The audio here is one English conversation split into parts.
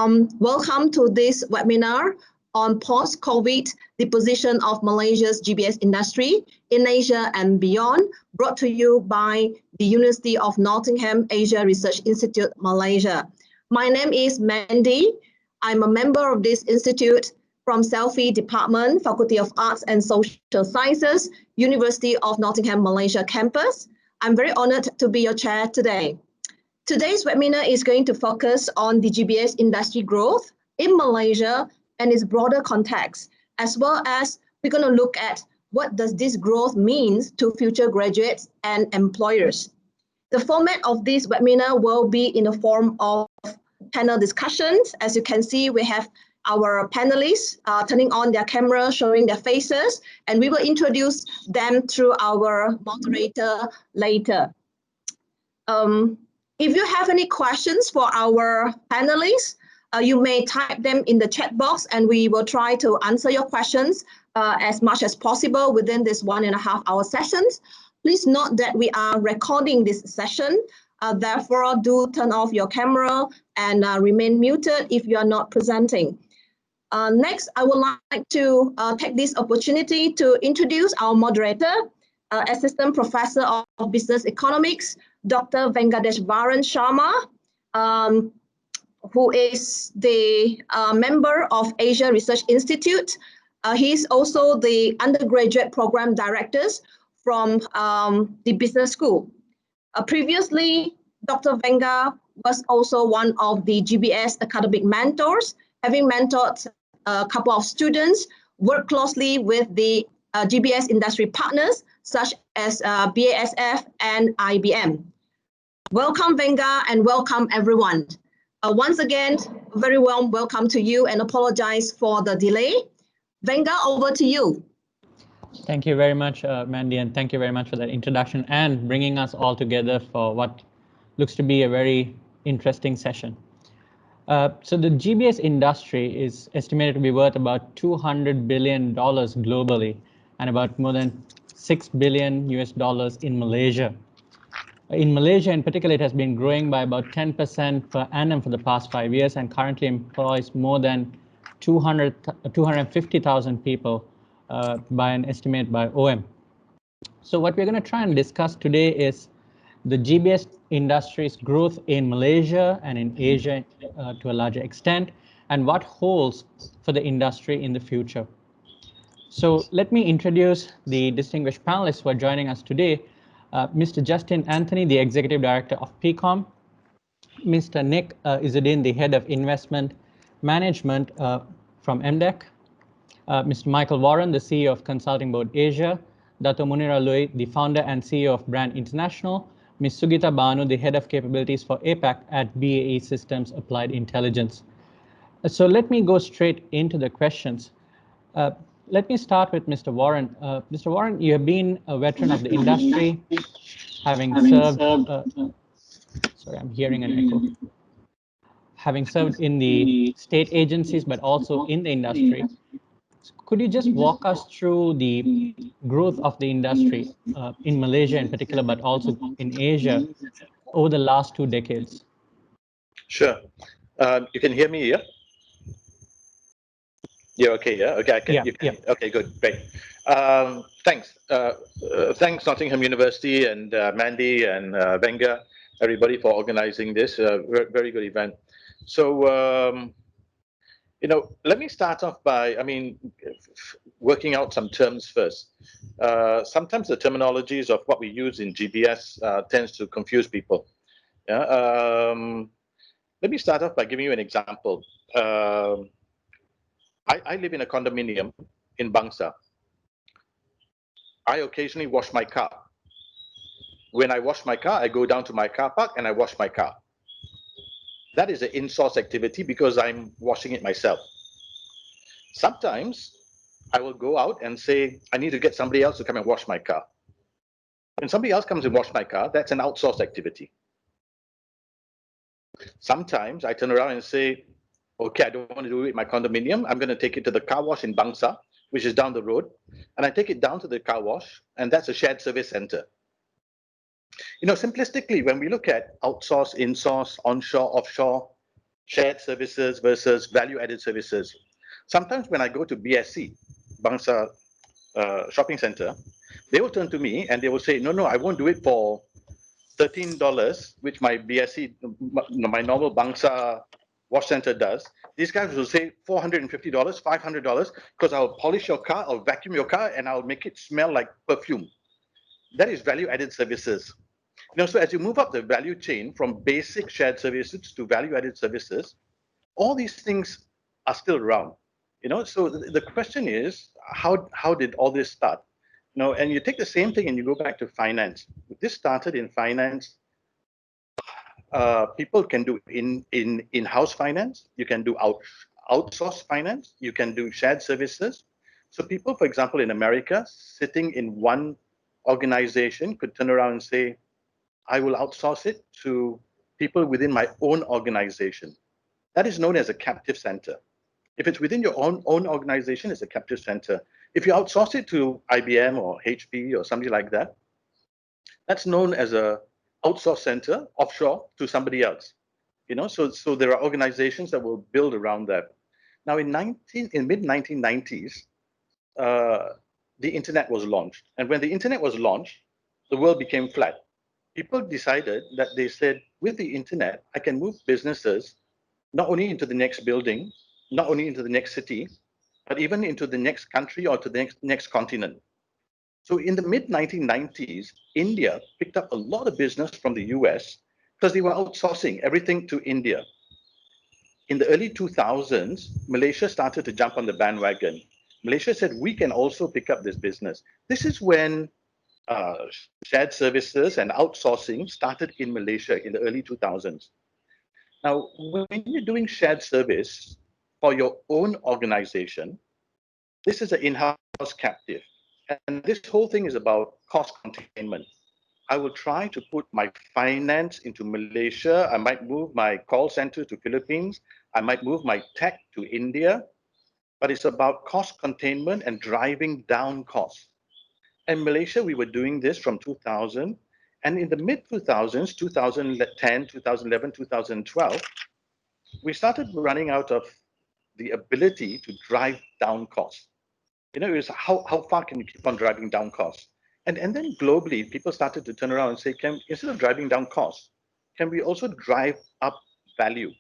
Welcome to this webinar on post-COVID, the position of Malaysia's GBS industry in Asia and beyond, brought to you by the University of Nottingham Asia Research Institute, Malaysia. My name is Mandy. I'm a member of this institute from Selfie Department, Faculty of Arts and Social Sciences, University of Nottingham, Malaysia campus. I'm very honored to be your chair today. Today's webinar is going to focus on the GBS industry growth in Malaysia and its broader context, as well as we're going to look at what does this growth mean to future graduates and employers. The format of this webinar will be in the form of panel discussions. As you can see, we have our panelists turning on their camera, showing their faces, and we will introduce them through our moderator later. If you have any questions for our panelists, you may type them in the chat box and we will try to answer your questions as much as possible within this 1.5 hour sessions. Please note that we are recording this session. Therefore, do turn off your camera and remain muted if you are not presenting. Next, I would like to take this opportunity to introduce our moderator, Assistant Professor of Business Economics, Dr. Venkateshwaran Sharma, who is the member of Asia Research Institute. He's also the undergraduate program director from the business school. Previously, Dr. Venga was also one of the GBS academic mentors, having mentored a couple of students, worked closely with the GBS industry partners, such as BASF and IBM. Welcome, Venga, and welcome, everyone. Once again, very warm welcome to you and apologize for the delay. Venga, over to you. Thank you very much, Mandy, and thank you very much for that introduction and bringing us all together for what looks to be a very interesting session. So the GBS industry is estimated to be worth about $200 billion globally and about more than $6 billion US in Malaysia. In Malaysia in particular, it has been growing by about 10% per annum for the past 5 years and currently employs more than 250,000 people by an estimate by OM. So what we're going to try and discuss today is the GBS industry's growth in Malaysia and in Asia to a larger extent, and what holds for the industry in the future. So let me introduce the distinguished panelists who are joining us today. Mr. Justin Anthony, the Executive Director of PIKOM, Mr. Nick Izuddin, the Head of Investment Management from MDEC, Mr. Michael Warren, the CEO of Consulting Board Asia, Dato Munirah Looi, the Founder and CEO of Brandt International, Ms. Sugeeta Bhanoo, the Head of Capabilities for APAC at BAE Systems Applied Intelligence. So let me go straight into the questions. Let me start with Mr. Warren. Mr. Warren, you have been a veteran of the industry, having served, sorry, I'm hearing an echo. Having served in the state agencies, but also in the industry. Could you just walk us through the growth of the industry in Malaysia in particular, but also in Asia over the last 2 decades? Sure. You can hear me, yeah? You're okay, yeah? Okay, I can, yeah. Okay, good, great. Thanks. Thanks, Nottingham University and Mandy and Venga, everybody for organizing this. Very good event. So, you know, let me start off by, working out some terms first. Sometimes the terminologies of what we use in GBS tends to confuse people. Yeah? Let me start off by giving you an example. I live in a condominium in Bangsa. I occasionally wash my car. When I wash my car, I go down to my car park and I wash my car. That is an in-source activity because I'm washing it myself. Sometimes I will go out and say, I need to get somebody else to come and wash my car. When somebody else comes and wash my car, that's an outsourced activity. Sometimes I turn around and say, okay, I don't want to do it in my condominium. I'm going to take it to the car wash in Bangsa, which is down the road. And I take it down to the car wash, and that's a shared service center. You know, simplistically, when we look at outsource, insource, onshore, offshore, shared services versus value-added services. Sometimes when I go to BSC, Bangsa Shopping Center, they will turn to me and they will say, no, I won't do it for $13, which my BSC, my normal Bangsa wash center does. These guys will say $450, $500, because I'll polish your car, I'll vacuum your car, and I'll make it smell like perfume. That is value-added services. So as you move up the value chain from basic shared services to value-added services, all these things are still around. So the question is, how did all this start? And you take the same thing and you go back to finance. This started in finance. People can do in-house finance. You can do outsourced finance. You can do shared services. So people, for example, in America, sitting in one organization could turn around and say, I will outsource it to people within my own organization. That is known as a captive center. If it's within your own organization, it's a captive center. If you outsource it to IBM or HP or something like that, that's known as a outsource center offshore to somebody else. So there are organizations that will build around that. Now in mid-1990s, the internet was launched. And when the internet was launched, the world became flat. People decided that they said, with the internet, I can move businesses not only into the next building, not only into the next city, but even into the next country or to the next continent. So in the mid-1990s, India picked up a lot of business from the US because they were outsourcing everything to India. In the early 2000s, Malaysia started to jump on the bandwagon. Malaysia said, we can also pick up this business. This is when shared services and outsourcing started in Malaysia in the early 2000s. Now, when you're doing shared service for your own organization, this is an in-house captive. And this whole thing is about cost containment. I will try to put my finance into Malaysia. I might move my call center to Philippines. I might move my tech to India. But it's about cost containment and driving down costs. In Malaysia, we were doing this from 2000. And in the mid-2000s, 2010, 2011, 2012, we started running out of the ability to drive down costs. It was how far can you keep on driving down costs? And then globally, people started to turn around and say, instead of driving down costs, can we also drive up value?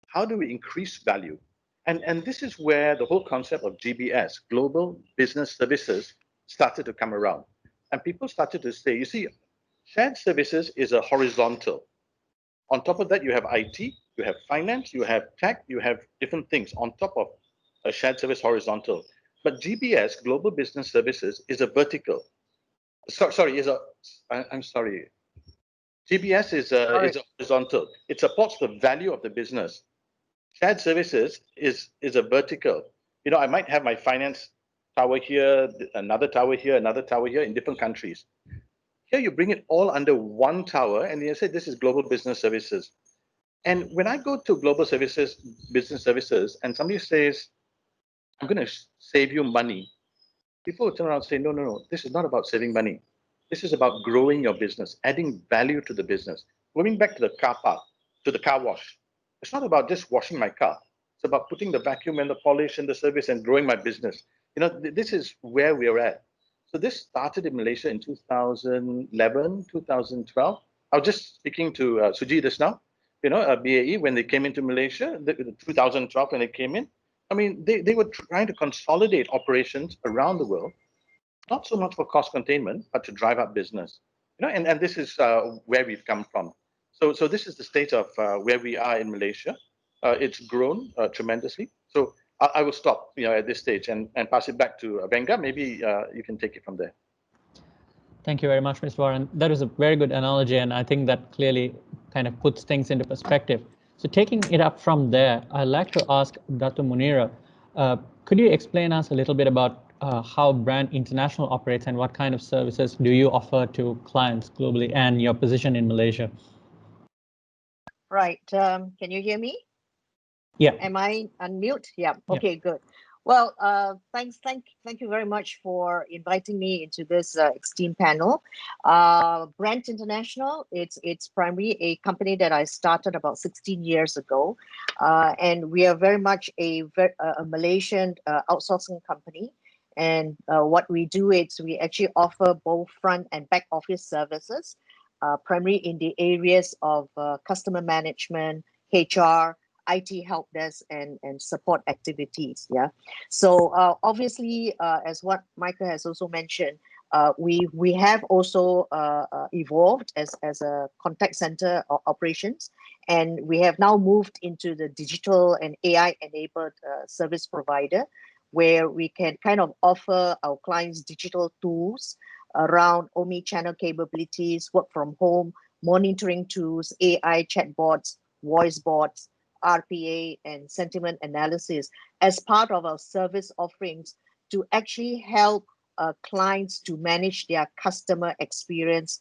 How do we increase value? And this is where the whole concept of GBS, Global Business Services, started to come around. And people started to say, you see, shared services is a horizontal. On top of that, you have IT, you have finance, you have tech, you have different things on top of a shared service horizontal. But GBS, Global Business Services, is a vertical. I'm sorry. GBS is a horizontal. It supports the value of the business. Shared services is a vertical. I might have my finance tower here, another tower here, another tower here in different countries. Here you bring it all under one tower and you say this is Global Business Services. And when I go to Global Services, Business Services, and somebody says, I'm going to save you money, people will turn around and say, no, this is not about saving money. This is about growing your business, adding value to the business. Going back to the car park, to the car wash. It's not about just washing my car. It's about putting the vacuum and the polish and the service and growing my business. This is where we're at. So this started in Malaysia in 2011, 2012. I was just speaking to Sugeeta just now, BAE, when they came into Malaysia, 2012 when they came in. I mean, they were trying to consolidate operations around the world, not so much for cost containment, but to drive up business. And this is where we've come from. So this is the state of where we are in Malaysia. It's grown tremendously. So I will stop, at this stage and pass it back to Venga. Maybe you can take it from there. Thank you very much, Mr. Warren. That was a very good analogy, and I think that clearly kind of puts things into perspective. So taking it up from there, I'd like to ask Dato Munirah, could you explain us a little bit about how Brandt International operates and what kind of services do you offer to clients globally and your position in Malaysia? Right. Can you hear me? Yeah. Am I unmute? Yeah. Okay, good. Well, thank you very much for inviting me into this esteemed panel. Brandt International, it's primarily a company that I started about 16 years ago, and we are very much a Malaysian outsourcing company. And what we do is we actually offer both front and back office services, primarily in the areas of customer management, HR, IT help desk, and support activities. Yeah. So obviously, as what Michael has also mentioned, we have also evolved as a contact center operations, and we have now moved into the digital and AI enabled service provider, where we can kind of offer our clients digital tools around omni-channel capabilities, work from home, monitoring tools, AI chatbots, voice bots, RPA, and sentiment analysis as part of our service offerings to actually help clients to manage their customer experience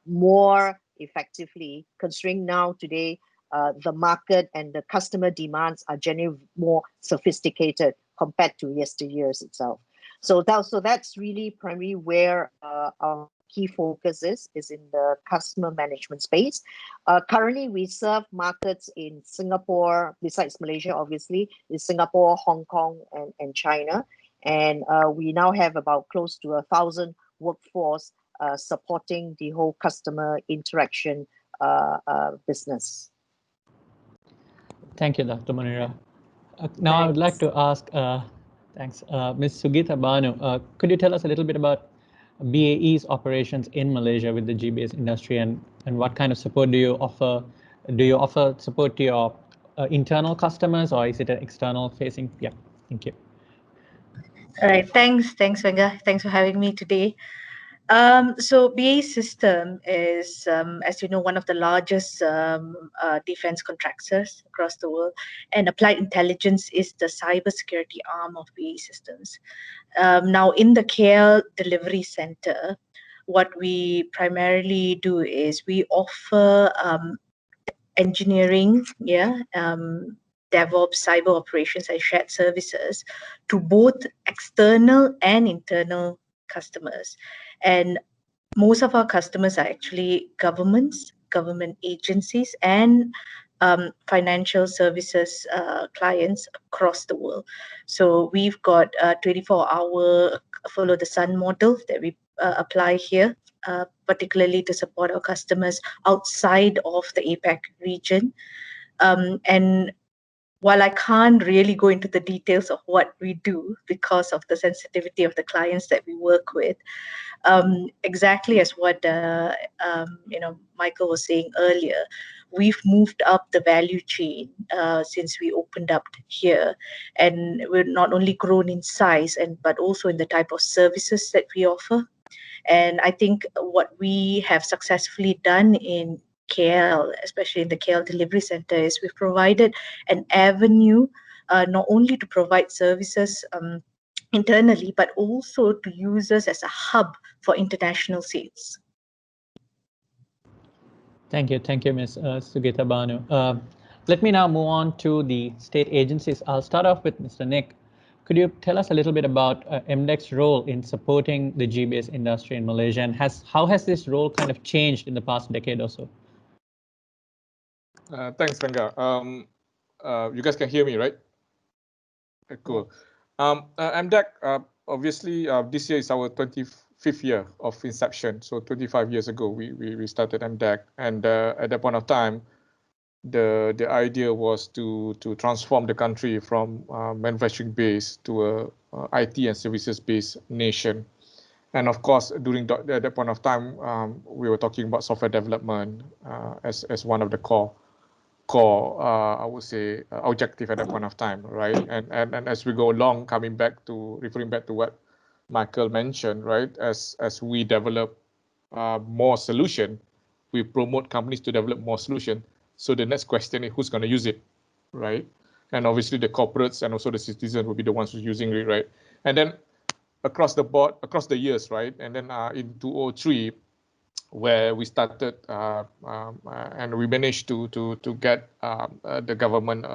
more effectively, considering now today the market and the customer demands are generally more sophisticated compared to yesteryears itself. So that's really primarily where our key focus is in the customer management space. Currently, we serve markets in Singapore, besides Malaysia, obviously, is Singapore, Hong Kong, and China. And we now have about close to 1,000 workforce supporting the whole customer interaction business. Thank you, Dr. Munirah. Now I would like to ask, thanks, Ms. Sugeeta Bhanoo, could you tell us a little bit about BAE's operations in Malaysia with the GBS industry, and what kind of support do you offer? Do you offer support to your internal customers, or is it an external facing? Yeah, thank you. All right, thanks, Venga. Thanks for having me today. So BAE System is, as you know, one of the largest defense contractors across the world, and Applied Intelligence is the cybersecurity arm of BAE Systems. Now, in the KL Delivery Center, what we primarily do is we offer engineering, DevOps, cyber operations, and shared services to both external and internal customers. And most of our customers are actually governments, government agencies, and financial services clients across the world. So we've got a 24-hour follow the sun model that we apply here, particularly to support our customers outside of the APAC region. And while I can't really go into the details of what we do because of the sensitivity of the clients that we work with, exactly as what Michael was saying earlier, we've moved up the value chain since we opened up here, and we're not only grown in size but also in the type of services that we offer. And I think what we have successfully done in KL, especially in the KL Delivery Center, is we've provided an avenue not only to provide services internally, but also to use us as a hub for international sales. Thank you, Ms. Sugeeta Bhanoo. Let me now move on to the state agencies. I'll start off with Mr. Nick. Could you tell us a little bit about MDEC's role in supporting the GBS industry in Malaysia, and how has this role kind of changed in the past decade or so? Thanks, Venga. You guys can hear me, right? Okay, cool. MDEC, obviously, this year is our 25th year of inception. So 25 years ago, we started MDEC, and at that point of time, the idea was to transform the country from manufacturing base to a IT and services based nation. And of course, during that point of time, we were talking about software development as one of the core I would say objective at that point of time, right? And as we go along, referring back to what Michael mentioned, right? As we develop more solution, we promote companies to develop more solution. So the next question is, who's going to use it, right? And obviously the corporates and also the citizens will be the ones who's using it, right? And then across the board, across the years, right? And then in 2003, where we started and we managed to get the government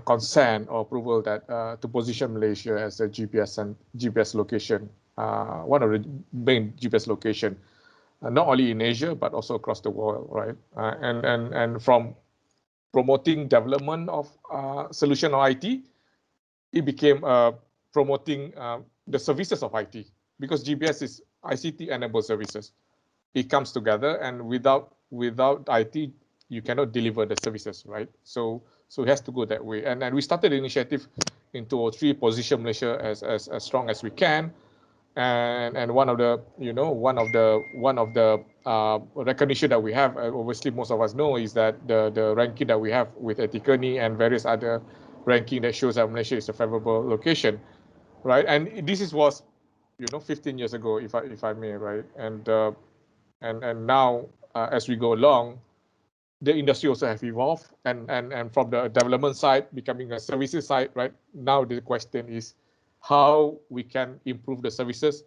consent or approval that to position Malaysia as a GPS location, one of the main GPS location, not only in Asia but also across the world, right? And from promoting development of solution or IT, it became promoting the services of IT, because GBS is ICT enabled services. It comes together, and without IT, you cannot deliver the services, right? So it has to go that way. And we started the initiative in 2003, position Malaysia as strong as we can. And one of the recognition that we have, obviously most of us know, is that the ranking that we have with Ethically and various other ranking that shows that Malaysia is a favorable location, right? And this was 15 years ago, if I may, right? And now as we go along, the industry also have evolved, and from the development side becoming a services side, right? Now the question is how we can improve the services,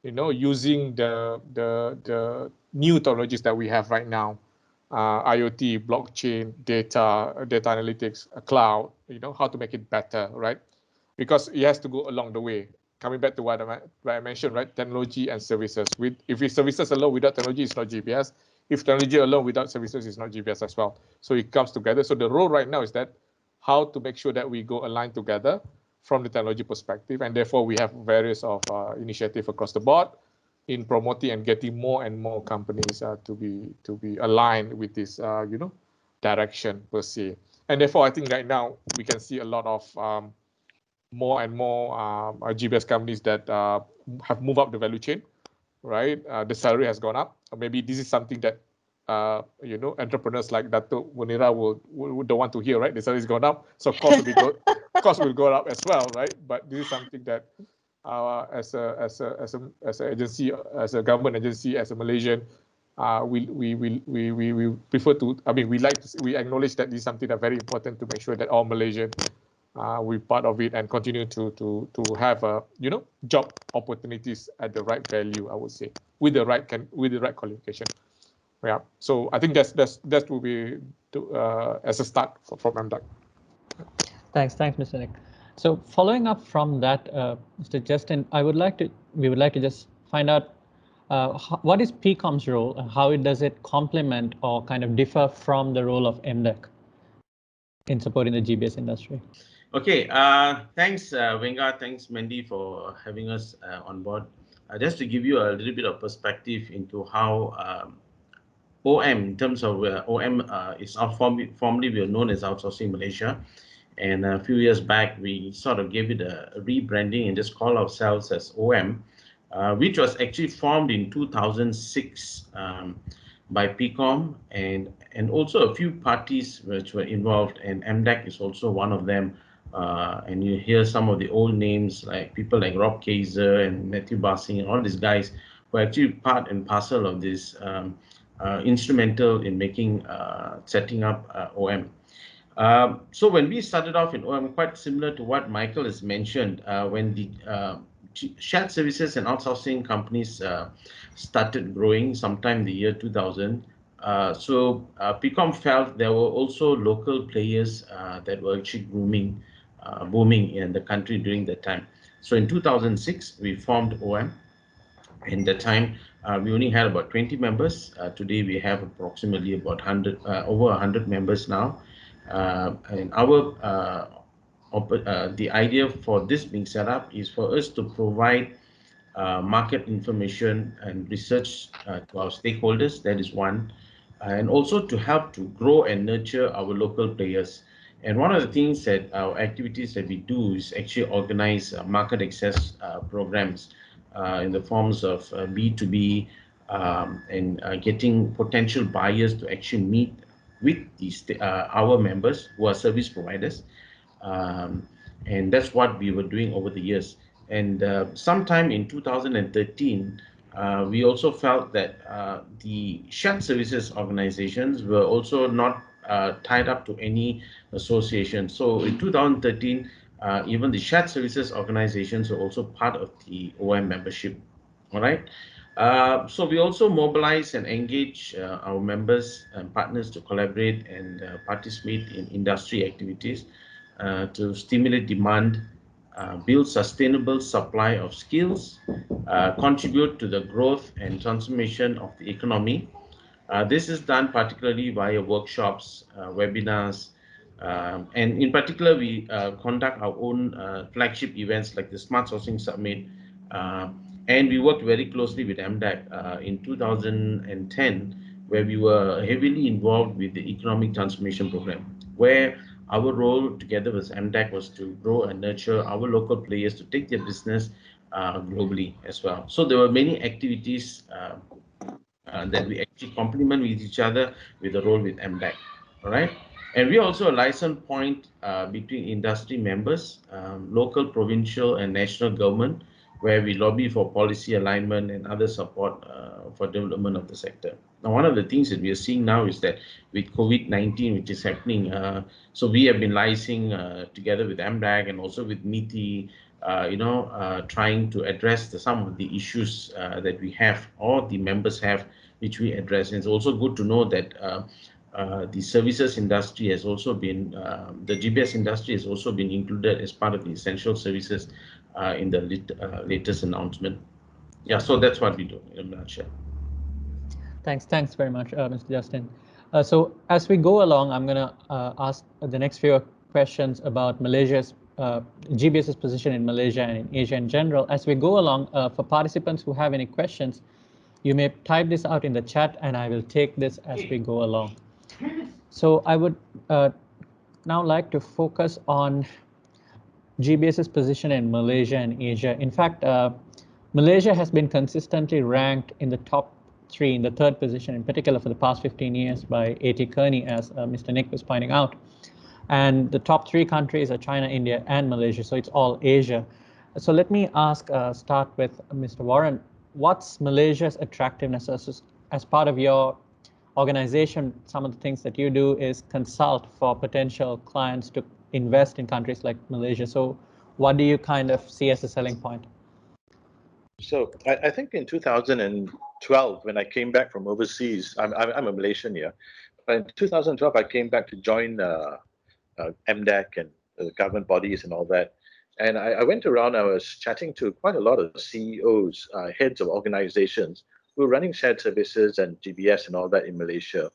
using the new technologies that we have right now, IoT, blockchain, data analytics, cloud, how to make it better, right? Because it has to go along the way. Coming back to what I mentioned, right? Technology and services. If it's services alone without technology, it's not GBS. If technology alone without services, it's not GBS as well. So it comes together. So the role right now is that how to make sure that we go aligned together from the technology perspective, and therefore we have various of initiatives across the board in promoting and getting more and more companies to be aligned with this direction per se. And therefore, I think right now we can see a lot of more and more GBS companies that have moved up the value chain, right? The salary has gone up. Maybe this is something that entrepreneurs like Dato, Munirah would don't want to hear, right? The salary has gone up, so cost will go up as well, right? But this is something that as an agency, as a government agency, as a Malaysian, we prefer to. I mean, we acknowledge that this is something that's very important to make sure that all Malaysians we're part of it and continue to have job opportunities at the right value, I would say, with the right qualification. Yeah. So I think that will be as a start from MDEC. Thanks, Mr. Nick. So following up from that, Mr. Justin, we would like to just find out what is PIKOM's role and how does it complement or kind of differ from the role of MDEC in supporting the GBS industry? Okay, thanks Venga, thanks Mandy for having us on board. Just to give you a little bit of perspective into how OM, in terms of OM is formerly we are known as Outsourcing Malaysia, and a few years back we sort of gave it a rebranding and just call ourselves as OM, which was actually formed in 2006 by PIKOM and also a few parties which were involved, and MDEC is also one of them. And you hear some of the old names like people like Rob Kaiser and Matthew Bassing and all these guys were actually part and parcel of this, instrumental in making setting up OM. So when we started off in OM, quite similar to what Michael has mentioned, when the shared services and outsourcing companies started growing sometime in the year 2000. So PIKOM felt there were also local players that were actually booming in the country during that time. So in 2006, we formed OM. In that time, we only had about 20 members. Today, we have approximately about over 100 members now. And the idea for this being set up is for us to provide market information and research to our stakeholders. That is one. And also to help to grow and nurture our local players. And one of the things that our activities that we do is actually organize market access programs in the forms of B2B and getting potential buyers to actually meet with our members who are service providers. And that's what we were doing over the years. And sometime in 2013, we also felt that the shared services organizations were also not tied up to any association. So in 2013, even the shared services organizations are also part of the OM membership. All right. So we also mobilize and engage our members and partners to collaborate and participate in industry activities. to stimulate demand, build sustainable supply of skills, contribute to the growth and transformation of the economy. This is done particularly via workshops, webinars, and in particular, we conduct our own flagship events like the Smart Sourcing Summit, and we worked very closely with MDEC in 2010, where we were heavily involved with the Economic Transformation Program, where our role together with MDEC was to grow and nurture our local players to take their business globally as well. So there were many activities that we actually complement with each other with the role with MDEC, all right? And we are also a license point between industry members, local, provincial, and national government, where we lobby for policy alignment and other support for development of the sector. Now, one of the things that we are seeing now is that with COVID-19, which is happening, so we have been licensing together with MDEC and also with MITI, trying to address some of the issues that we have or the members have, which we address. And it's also good to know that the services industry has also been, the GBS industry has also been included as part of the essential services in the latest announcement. Yeah, so that's what we do in a nutshell. Thanks very much, Mr. Justin. So as we go along, I'm going to ask the next few questions about Malaysia's GBS's position in Malaysia and in Asia in general. As we go along, for participants who have any questions, you may type this out in the chat and I will take this as we go along. So I would now like to focus on GBS's position in Malaysia and Asia. In fact, Malaysia has been consistently ranked in the top 3, in the 3rd position, in particular for the past 15 years by A.T. Kearney, as Mr. Nick was pointing out. And the top 3 countries are China, India, and Malaysia, so it's all Asia. So let me start with Mr. Warren. What's Malaysia's attractiveness as part of your organization? Some of the things that you do is consult for potential clients to invest in countries like Malaysia. So what do you kind of see as a selling point? So I think in 2012, when I came back from overseas, I'm a Malaysian here, but in 2012, I came back to join MDEC and government bodies and all that. And I went around, I was chatting to quite a lot of CEOs, heads of organizations who were running shared services and GBS and all that in Malaysia.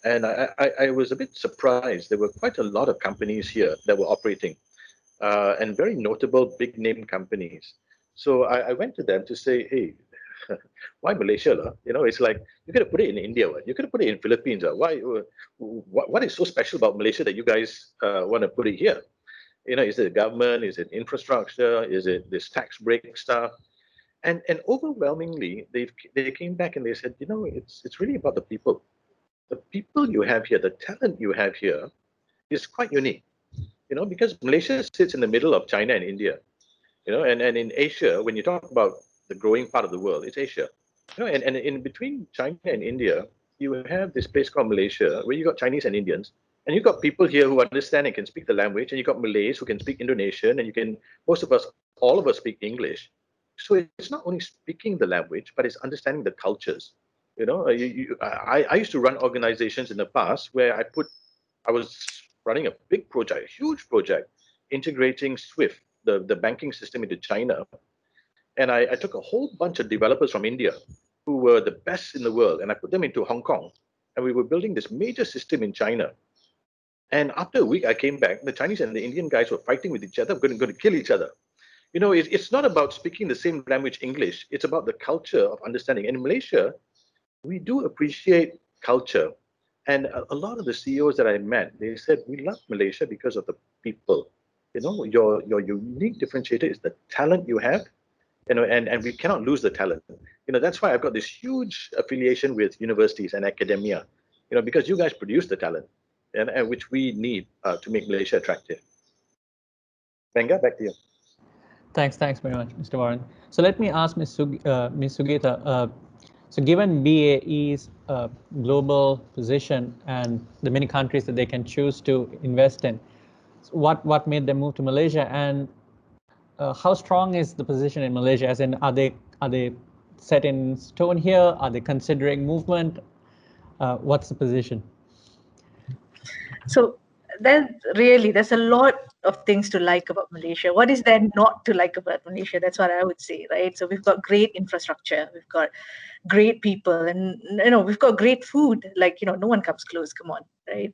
And I was a bit surprised. There were quite a lot of companies here that were operating and very notable big name companies. So I went to them to say, hey, why Malaysia? You know, it's like, you could have put it in India. You could have put it in Philippines. Why? What is so special about Malaysia that you guys want to put it here? You know, is it government? Is it infrastructure? Is it this tax break stuff? And overwhelmingly, they came back and they said, you know, it's really about the people. The people you have here, the talent you have here is quite unique. You know, because Malaysia sits in the middle of China and India. You know, and in Asia, when you talk about the growing part of the world, it's Asia. You know, and in between China and India, you have this place called Malaysia, where you got Chinese and Indians, and you got people here who understand and can speak the language, and you got Malays who can speak Indonesian, and you can, most of us, all of us speak English. So it's not only speaking the language, but it's understanding the cultures. You know, I used to run organizations in the past where I was running a big project, a huge project, integrating SWIFT, the banking system, into China. And I took a whole bunch of developers from India who were the best in the world, and I put them into Hong Kong. And we were building this major system in China. And after a week, I came back, the Chinese and the Indian guys were fighting with each other, going to kill each other. You know, it's not about speaking the same language, English. It's about the culture of understanding. And in Malaysia, we do appreciate culture. And a lot of the CEOs that I met, they said, we love Malaysia because of the people. You know, your unique differentiator is the talent you have, you know, and we cannot lose the talent. You know, that's why I've got this huge affiliation with universities and academia, you know, because you guys produce the talent, and which we need to make Malaysia attractive. Venga, back to you. Thanks very much, Mr. Warren. So let me ask Ms. Sugeeta, so given BAE's global position and the many countries that they can choose to invest in, what made them move to Malaysia, and how strong is the position in Malaysia? As in, are they set in stone here? Are they considering movement? What's the position? So there's a lot of things to like about Malaysia. What is there not to like about Malaysia? That's what I would say, right? So we've got great infrastructure, we've got great people, and we've got great food. Like no one comes close. Come on, right?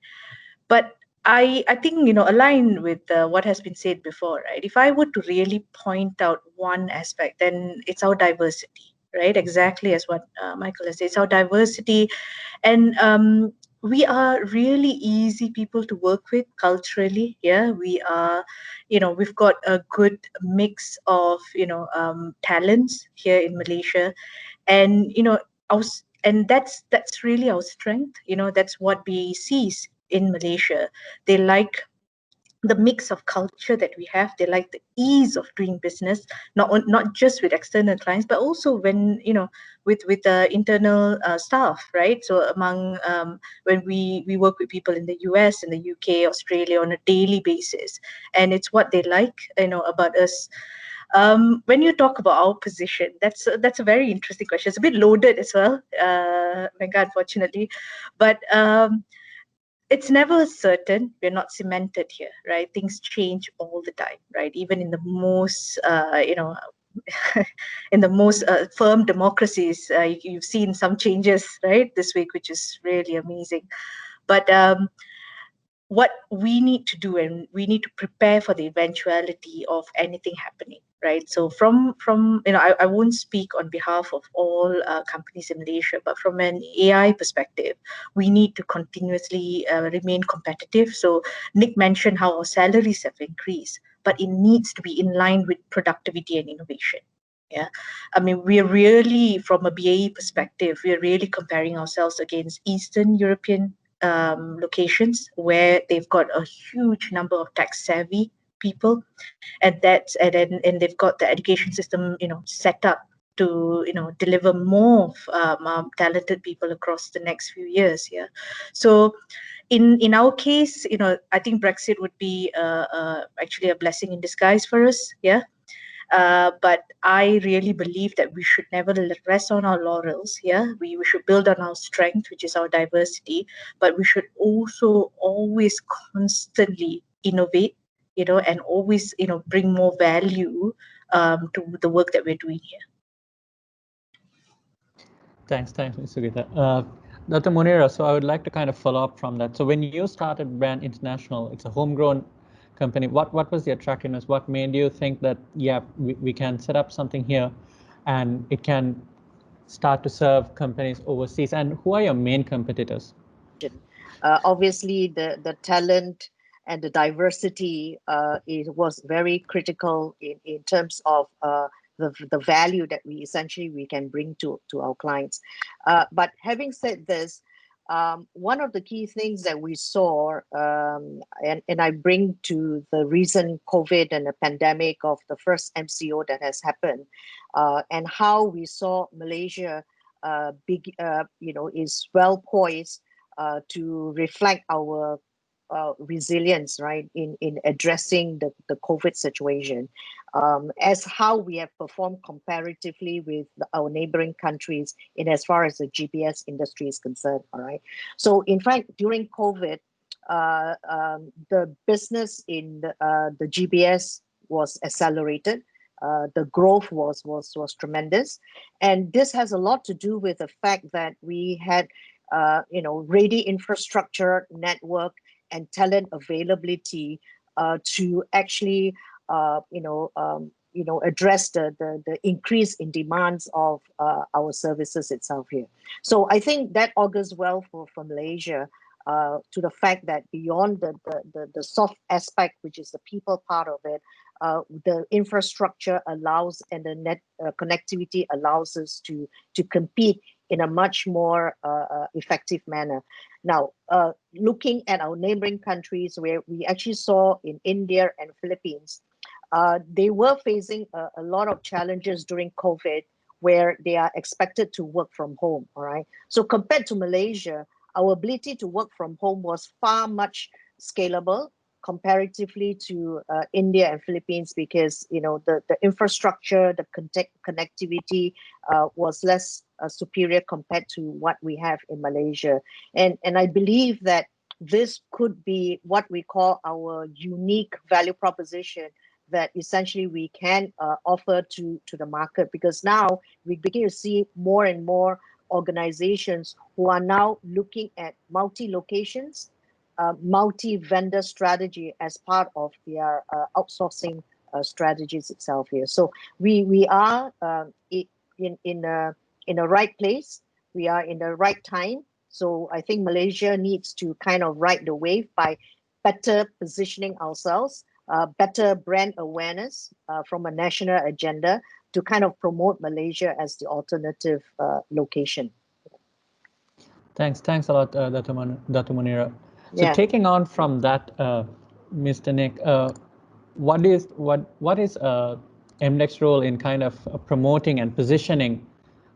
But I think aligned with what has been said before, right? If I were to really point out one aspect, then it's our diversity, right? Exactly as what Michael has said, it's our diversity, and we are really easy people to work with culturally. Yeah, we are, we've got a good mix of talents here in Malaysia, and our, and that's really our strength. That's what BAE sees in Malaysia. They like the mix of culture that we have. They like the ease of doing business, not just with external clients, but also when with the internal staff, right? So among when we work with people in the US, in the UK, Australia on a daily basis, and it's what they like about us. When you talk about our position, that's a very interesting question. It's a bit loaded as well, Venga, unfortunately, but it's never certain. We're not cemented here, right? Things change all the time, right? Even in the most, in the most firm democracies, you've seen some changes, right, this week, which is really amazing. But what we need to do, and we need to prepare for the eventuality of anything happening, right? So from I won't speak on behalf of all companies in Malaysia, but from an AI perspective, we need to continuously remain competitive. So Nick mentioned how our salaries have increased, but it needs to be in line with productivity and innovation. Yeah, I mean, we're really, from a BAE perspective, we're really comparing ourselves against Eastern European locations where they've got a huge number of tech savvy people, and they've got the education system set up to deliver more talented people across the next few years. Yeah, so in our case, I think Brexit would be actually a blessing in disguise for us. Yeah. But I really believe that we should never rest on our laurels. Yeah, we should build on our strength, which is our diversity, but we should also always constantly innovate, and always, bring more value to the work that we're doing here. Thanks, Ms. Sugeeta. Dr. Munirah, so I would like to kind of follow up from that. So when you started Brandt International, it's a homegrown company. What was the attractiveness? What made you think that, yeah, we can set up something here and it can start to serve companies overseas? And who are your main competitors? Obviously, the talent and the diversity was very critical in terms of the value that we can bring to our clients. But having said this, one of the key things that we saw, and I bring to the recent COVID and the pandemic of the first MCO that has happened, and how we saw Malaysia is well poised to reflect our resilience, right, in addressing the COVID situation, as how we have performed comparatively with our neighboring countries in as far as the GBS industry is concerned. All right. So in fact, during COVID, the business in the GBS was accelerated. The growth was tremendous, and this has a lot to do with the fact that we had ready infrastructure, network, and talent availability to actually address the increase in demands of our services itself here. So I think that augurs well for Malaysia, to the fact that beyond the soft aspect, which is the people part of it, the infrastructure allows, and the net connectivity allows us to compete in a much more effective manner. Now, looking at our neighboring countries, where we actually saw in India and Philippines, they were facing a lot of challenges during COVID, where they are expected to work from home. All right. So compared to Malaysia, our ability to work from home was far much scalable comparatively to India and Philippines, because the infrastructure, the connectivity was less superior compared to what we have in Malaysia. And I believe that this could be what we call our unique value proposition that essentially we can offer to the market, because now we begin to see more and more organizations who are now looking at multi-locations, multi-vendor strategy as part of their outsourcing strategies itself here. So we are in a right place. We are in the right time. So I think Malaysia needs to kind of ride the wave by better positioning ourselves, better brand awareness from a national agenda to kind of promote Malaysia as the alternative location. Thanks a lot, Dato Munirah. So Yeah. taking on from that, Mr. Nick, what is MDEC's role in kind of promoting and positioning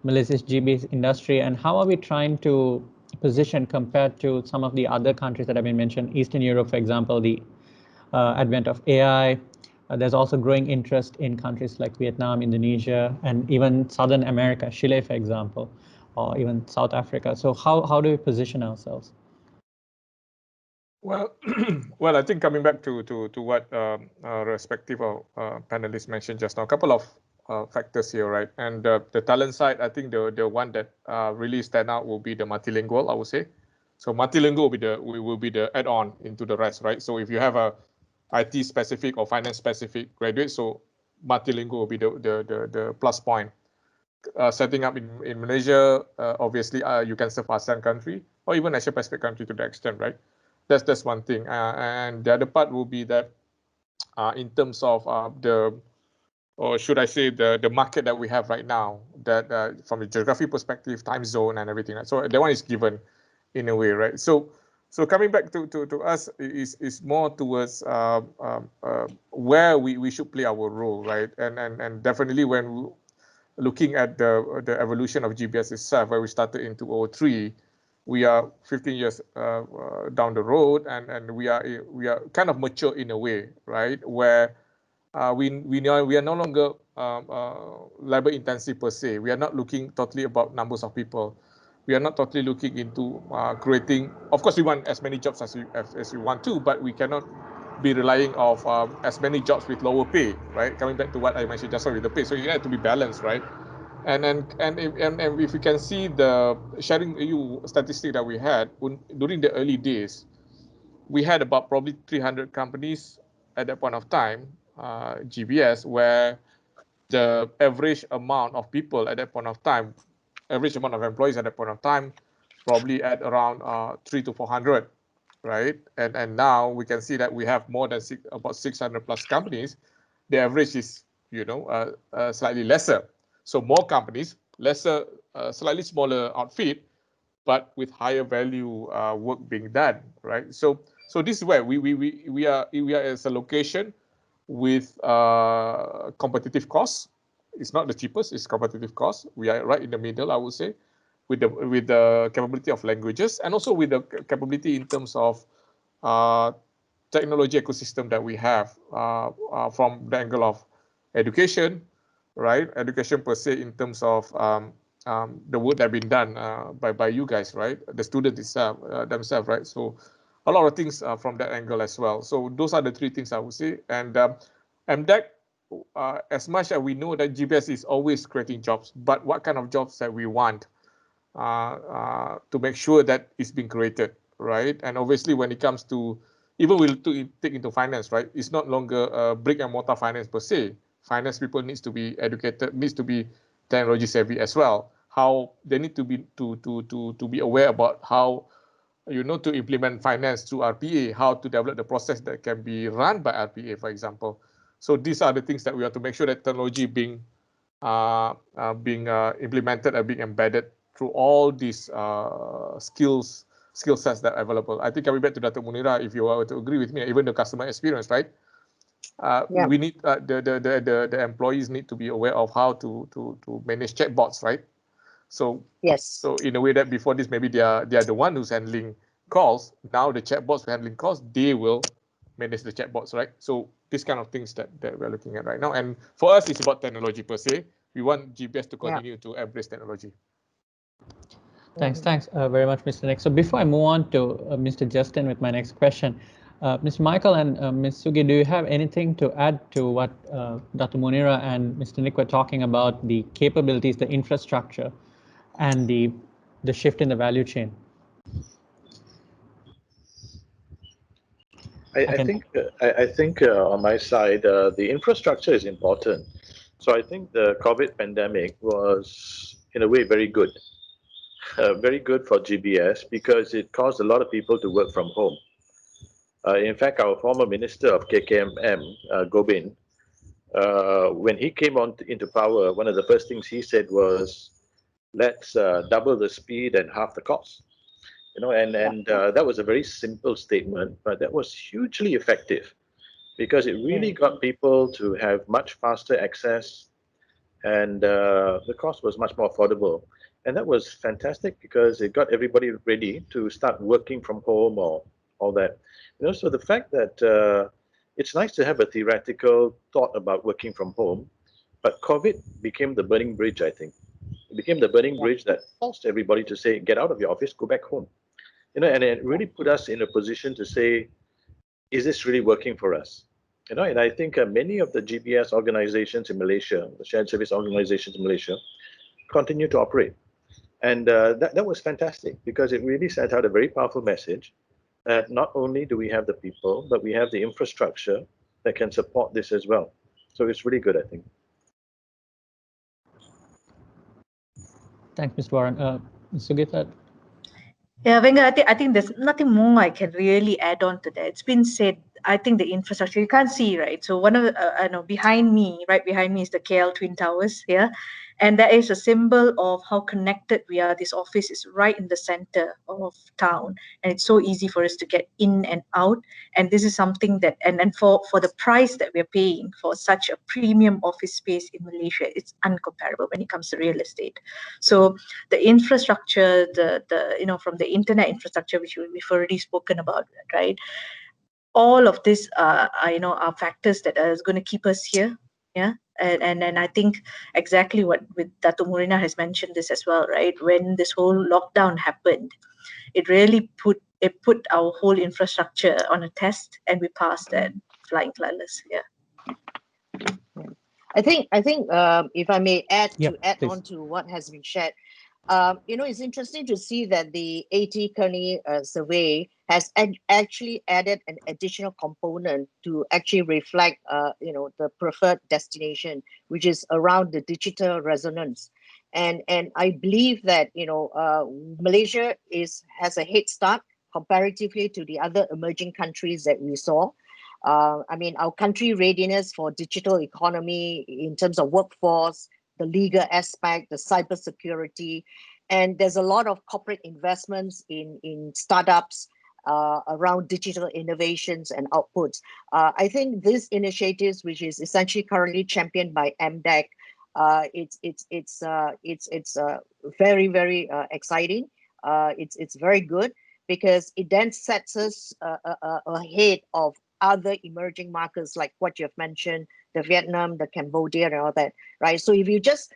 Malaysia's GBS industry, and how are we trying to position compared to some of the other countries that have been mentioned? Eastern Europe, for example, the advent of AI. There's also growing interest in countries like Vietnam, Indonesia, and even Southern America, Chile, for example, or even South Africa. So how do we position ourselves? Well, well, I think coming back to what respective panelists mentioned just now, a couple of factors here, right? And the talent side, I think the one that really stand out will be the multilingual, I would say. So multilingual will be the add-on into the rest, right? So if you have a IT specific or finance specific graduate, so multilingual will be the plus point. Setting up in Malaysia, obviously you can serve ASEAN country or even Asia Pacific country to the extent, right? That's one thing, and the other part will be that in terms of or should I say the market that we have right now, that from a geography perspective, time zone and everything, right? So that one is given in a way, right? So coming back to us is more towards where we should play our role, right? And definitely when looking at the evolution of GBS itself, where we started in 2003. We are 15 years down the road, and we are kind of mature in a way, right? Where we are no longer labor intensive per se. We are not looking totally about numbers of people. We are not totally looking into creating. Of course, we want as many jobs as we want to, but we cannot be relying of as many jobs with lower pay, right? Coming back to what I mentioned just now with the pay, so you have to be balanced, right? And if you can see the sharing EU statistic that we had during the early days, we had about probably 300 companies at that point of time, GBS, where the average amount of people at that point of time, average amount of employees at that point of time, probably at around 300 to 400, right? And now we can see that we have more than about 600 plus companies. The average is, slightly lesser. So more companies, lesser, slightly smaller outfit, but with higher value work being done, right? So this is where we are as a location with competitive costs. It's not the cheapest; it's competitive cost. We are right in the middle, I would say, with the capability of languages, and also with the capability in terms of technology ecosystem that we have from the angle of education, right? Education per se in terms of the work that have been done by you guys, right? The students themselves, right? So a lot of things from that angle as well. So those are the three things I would say. And MDEC, as much as we know that GBS is always creating jobs, but what kind of jobs that we want to make sure that it's being created, right? And obviously when it comes to, even we'll take into finance, right? It's not longer brick and mortar finance per se. Finance people needs to be educated, needs to be technology savvy as well. How they need to be to be aware about how to implement finance through RPA, how to develop the process that can be run by RPA, for example. So these are the things that we have to make sure that technology being implemented and being embedded through all these skill sets that are available. I think coming back to Dato Munirah, if you were to agree with me, even the customer experience, right? We need the employees need to be aware of how to manage chatbots, right? So yes. So in a way that before this, maybe they are the one who's handling calls. Now the chatbots are handling calls. They will manage the chatbots, right? So these kind of things that we're looking at right now. And for us, it's about technology per se. We want GBS to continue to embrace technology. Thanks very much, Mr. Nick. So before I move on to Mr. Justin with my next question, Mr. Michael and Ms. Sugi, do you have anything to add to what Dr. Munirah and Mr. Nick were talking about, the capabilities, the infrastructure, and the shift in the value chain? I think on my side, the infrastructure is important. So I think the COVID pandemic was, in a way, very good for GBS because it caused a lot of people to work from home. In fact, our former Minister of KKMM, Gobin, when he came into power, one of the first things he said was, let's double the speed and half the cost. And that was a very simple statement, but that was hugely effective because it really got people to have much faster access, and the cost was much more affordable. And that was fantastic because it got everybody ready to start working from home or all that. So the fact that it's nice to have a theoretical thought about working from home, but COVID became the burning bridge, I think. It became the burning bridge that forced everybody to say, get out of your office, go back home. And it really put us in a position to say, is this really working for us? And I think many of the GBS organizations in Malaysia, the shared service organizations in Malaysia, continue to operate. And that was fantastic because it really sent out a very powerful message that not only do we have the people, but we have the infrastructure that can support this as well. So it's really good, I think. Thanks, Mr. Warren. Sugeeta? Yeah, Venga, I think there's nothing more I can really add on to that. It's been said. I think the infrastructure you can't see, right? So one of the, I know behind me, right behind me is the KL Twin Towers, yeah, and that is a symbol of how connected we are. This office is right in the center of town, and it's so easy for us to get in and out. And this is something that, and for the price that we're paying for such a premium office space in Malaysia, it's uncomparable when it comes to real estate. So the infrastructure, the from the internet infrastructure, which we've already spoken about, right? All of this are factors that are going to keep us here, yeah. And I think exactly what with Dato Munirah has mentioned this as well, right? When this whole lockdown happened, it really put our whole infrastructure on a test, and we passed that flying colors. Yeah. I think if I may add please. on to what has been shared, it's interesting to see that the AT Kearney survey has actually added an additional component to actually reflect, the preferred destination, which is around the digital resonance. And I believe that, Malaysia has a head start comparatively to the other emerging countries that we saw. Our country readiness for digital economy in terms of workforce, the legal aspect, the cybersecurity, and there's a lot of corporate investments in startups around digital innovations and outputs. I think these initiatives, which is essentially currently championed by MDEC, it's very, very exciting. It's very good because it then sets us ahead of other emerging markets like what you've mentioned, the Vietnam, the Cambodia, and all that, right? So if you just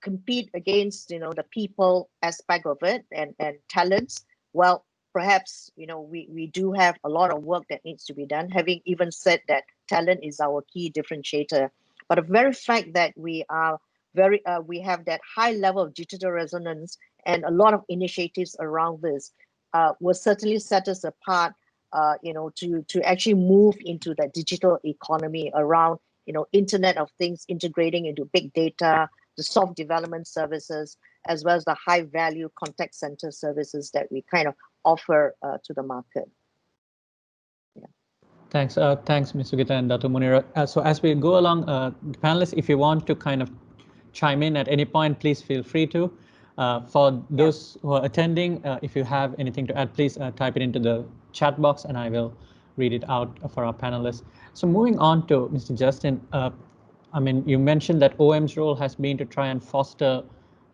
compete against, the people aspect of it and talents, well, perhaps, we do have a lot of work that needs to be done, having even said that talent is our key differentiator. But the very fact that we have that high level of digital resonance and a lot of initiatives around this will certainly set us apart, to actually move into the digital economy around, Internet of Things integrating into big data, the soft development services, as well as the high value contact center services that we kind of offer to the market. Yeah. Thanks, Ms. Sugeeta and Dato Munirah. So as we go along, panelists, if you want to kind of chime in at any point, please feel free to. For those who are attending, if you have anything to add, please type it into the chat box and I will read it out for our panelists. So moving on to Mr. Justin, you mentioned that OM's role has been to try and foster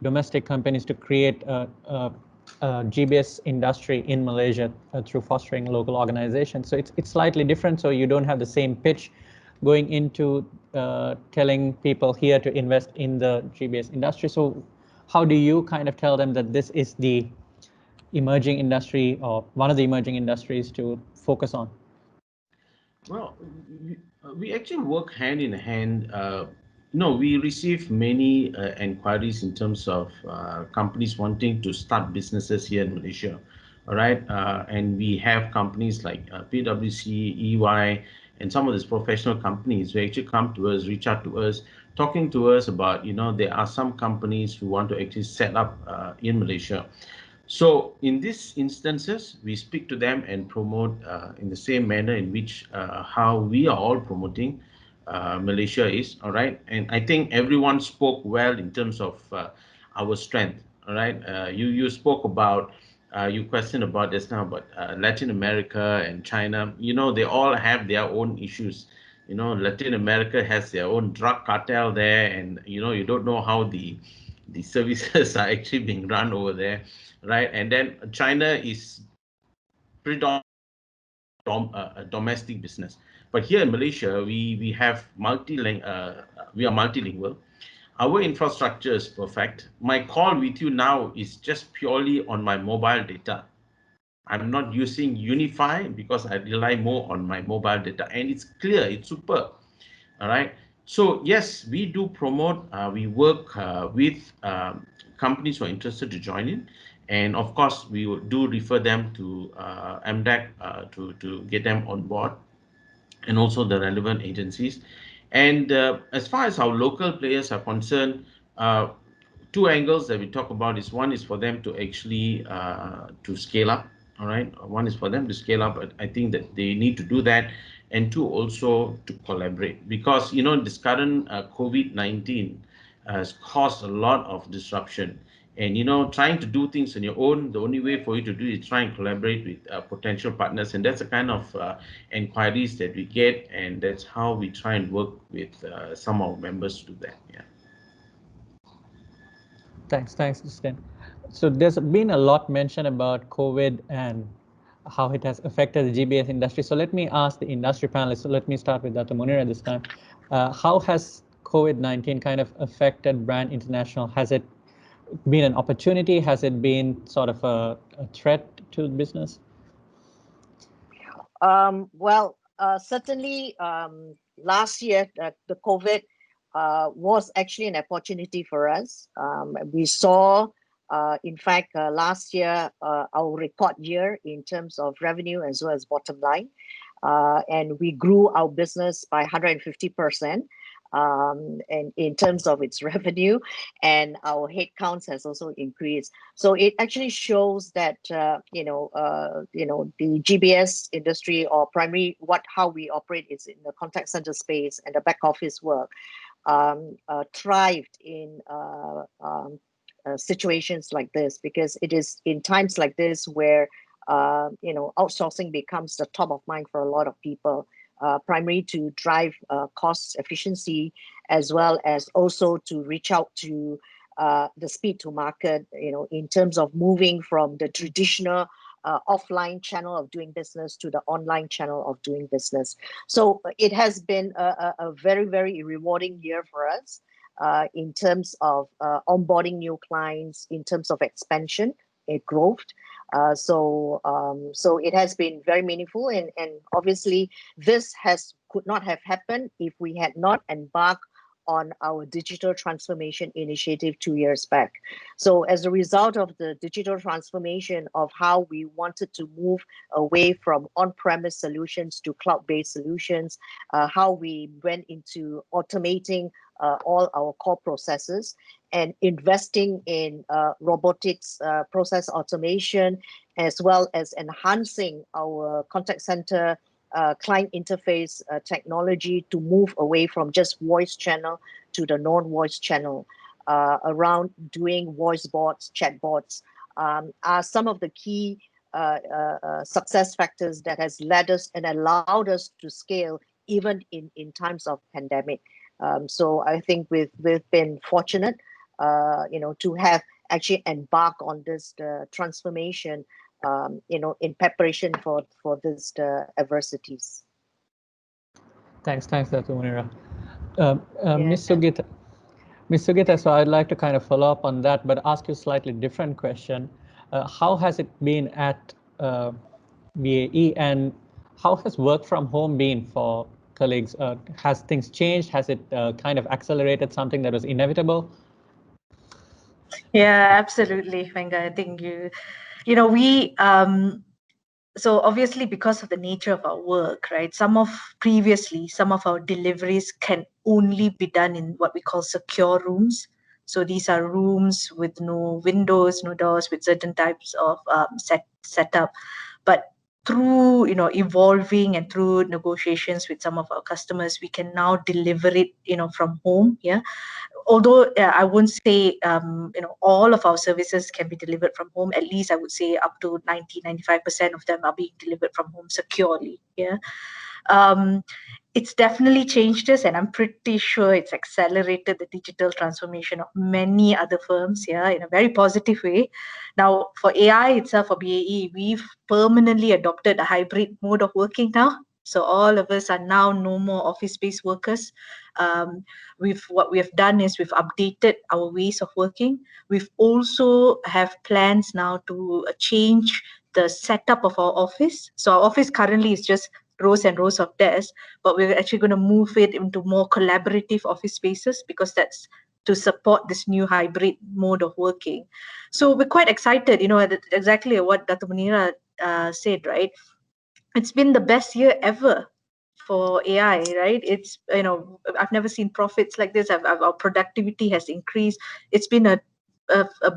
domestic companies to create a GBS industry in Malaysia through fostering local organizations. So it's slightly different, so you don't have the same pitch going into telling people here to invest in the GBS industry. So how do you kind of tell them that this is the emerging industry or one of the emerging industries to focus on? Well, we actually work hand in hand. No, we receive many inquiries in terms of companies wanting to start businesses here in Malaysia. All right. And we have companies like PwC, EY, and some of these professional companies who actually come to us, reach out to us, talking to us about, there are some companies who want to actually set up in Malaysia. So in these instances, we speak to them and promote in the same manner in which how we are all promoting Malaysia is, all right? And I think everyone spoke well in terms of our strength, all right? You spoke about, you questioned about just now about Latin America and China. They all have their own issues. Latin America has their own drug cartel there, and you don't know how the services are actually being run over there, right? And then China is predominantly a domestic business, but here in Malaysia, we have we are multilingual. Our infrastructure is perfect. My call with you now is just purely on my mobile data. I'm not using Unify because I rely more on my mobile data, and it's clear, it's super. All right. So yes, we do promote. We work with companies who are interested to join in, and of course, we do refer them to MDEC to get them on board, and also the relevant agencies. And as far as our local players are concerned, two angles that we talk about is one is for them to actually to scale up. All right, one is for them to scale up, but I think that they need to do that, and two, also to collaborate, because this current COVID-19 has caused a lot of disruption, and trying to do things on your own, the only way for you to do is try and collaborate with potential partners, and that's the kind of inquiries that we get, and that's how we try and work with some of our members to do that. Yeah. Thanks, Izuddin. So there's been a lot mentioned about COVID and how it has affected the GBS industry. So let me ask the industry panelists. So let me start with Dato Munirah this time. How has COVID-19 kind of affected Brandt International? Has it been an opportunity? Has it been sort of a threat to the business? Well, certainly last year, the COVID was actually an opportunity for us. We saw, in fact, last year, our record year in terms of revenue as well as bottom line. And we grew our business by 150%. And in terms of its revenue, and our headcounts has also increased. So it actually shows that the GBS industry, or primary how we operate, is in the contact center space and the back office work, thrived in situations like this, because it is in times like this where outsourcing becomes the top of mind for a lot of people. Primarily to drive cost efficiency, as well as also to reach out to the speed to market, in terms of moving from the traditional offline channel of doing business to the online channel of doing business. So it has been a very, very rewarding year for us in terms of onboarding new clients, in terms of expansion, growth. So it has been very meaningful, and obviously this could not have happened if we had not embarked on our digital transformation initiative 2 years back. So as a result of the digital transformation of how we wanted to move away from on-premise solutions to cloud-based solutions, how we went into automating all our core processes, and investing in robotics, process automation, as well as enhancing our contact center client interface technology to move away from just voice channel to the non-voice channel, around doing voice bots, chat bots, are some of the key success factors that has led us and allowed us to scale even in times of pandemic. So I think we've been fortunate, to have actually embarked on this transformation, in preparation for this adversities. Thanks, Dato Munirah. Yeah. Ms. Sugeeta, Ms. Sugeeta, so I'd like to kind of follow up on that, but ask you a slightly different question. How has it been at BAE, and how has work from home been for colleagues? Has things changed? Has it kind of accelerated something that was inevitable? Yeah, absolutely, Venga. I think we so obviously because of the nature of our work, right? Some of our deliveries can only be done in what we call secure rooms. So these are rooms with no windows, no doors, with certain types of setup. But through evolving and through negotiations with some of our customers, we can now deliver it from home. Yeah, although I wouldn't say all of our services can be delivered from home. At least I would say up to 90-95% of them are being delivered from home securely. Yeah, it's definitely changed us, and I'm pretty sure it's accelerated the digital transformation of many other firms, yeah, in a very positive way. Now, for AI itself, for BAE, we've permanently adopted a hybrid mode of working now. So all of us are now no more office-based workers. What we have done is we've updated our ways of working. We've also have plans now to change the setup of our office. So our office currently is just rows and rows of desks, but we're actually going to move it into more collaborative office spaces because that's to support this new hybrid mode of working. So we're quite excited, exactly what Dato Munirah said, right? It's been the best year ever for AI, right? It's, I've never seen profits like this. Our productivity has increased. It's been a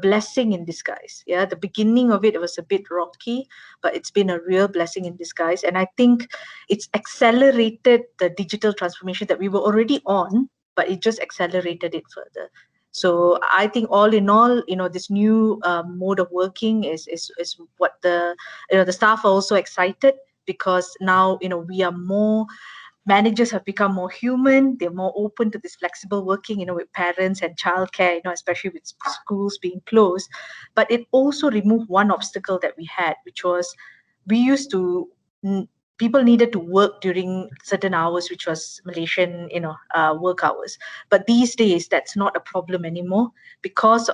blessing in disguise. Yeah, the beginning of it was a bit rocky, but it's been a real blessing in disguise. And I think it's accelerated the digital transformation that we were already on, but it just accelerated it further. So I think all in all, this new mode of working is what the staff are also excited, because now we are more, managers have become more human. They're more open to this flexible working, with parents and childcare, especially with schools being closed. But it also removed one obstacle that we had, which was we used to people needed to work during certain hours, which was Malaysian, work hours. But these days, that's not a problem anymore because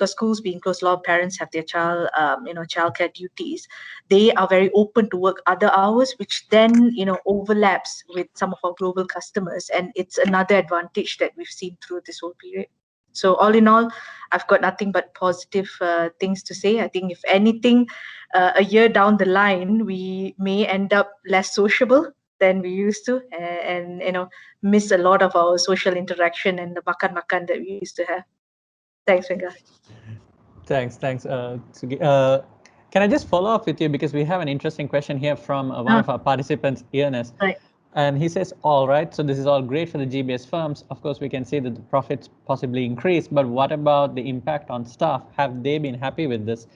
schools being closed. A lot of parents have their childcare duties. They are very open to work other hours, which then overlaps with some of our global customers, and it's another advantage that we've seen through this whole period. So all in all, I've got nothing but positive things to say. I think if anything, a year down the line, we may end up less sociable than we used to, and miss a lot of our social interaction and the makan that we used to have. Thanks, Venga. Thanks. Sugi. Can I just follow up with you, because we have an interesting question here from one of our participants, Ernest. Right. And he says, all right, so this is all great for the GBS firms. Of course, we can see that the profits possibly increase, but what about the impact on staff? Have they been happy with this?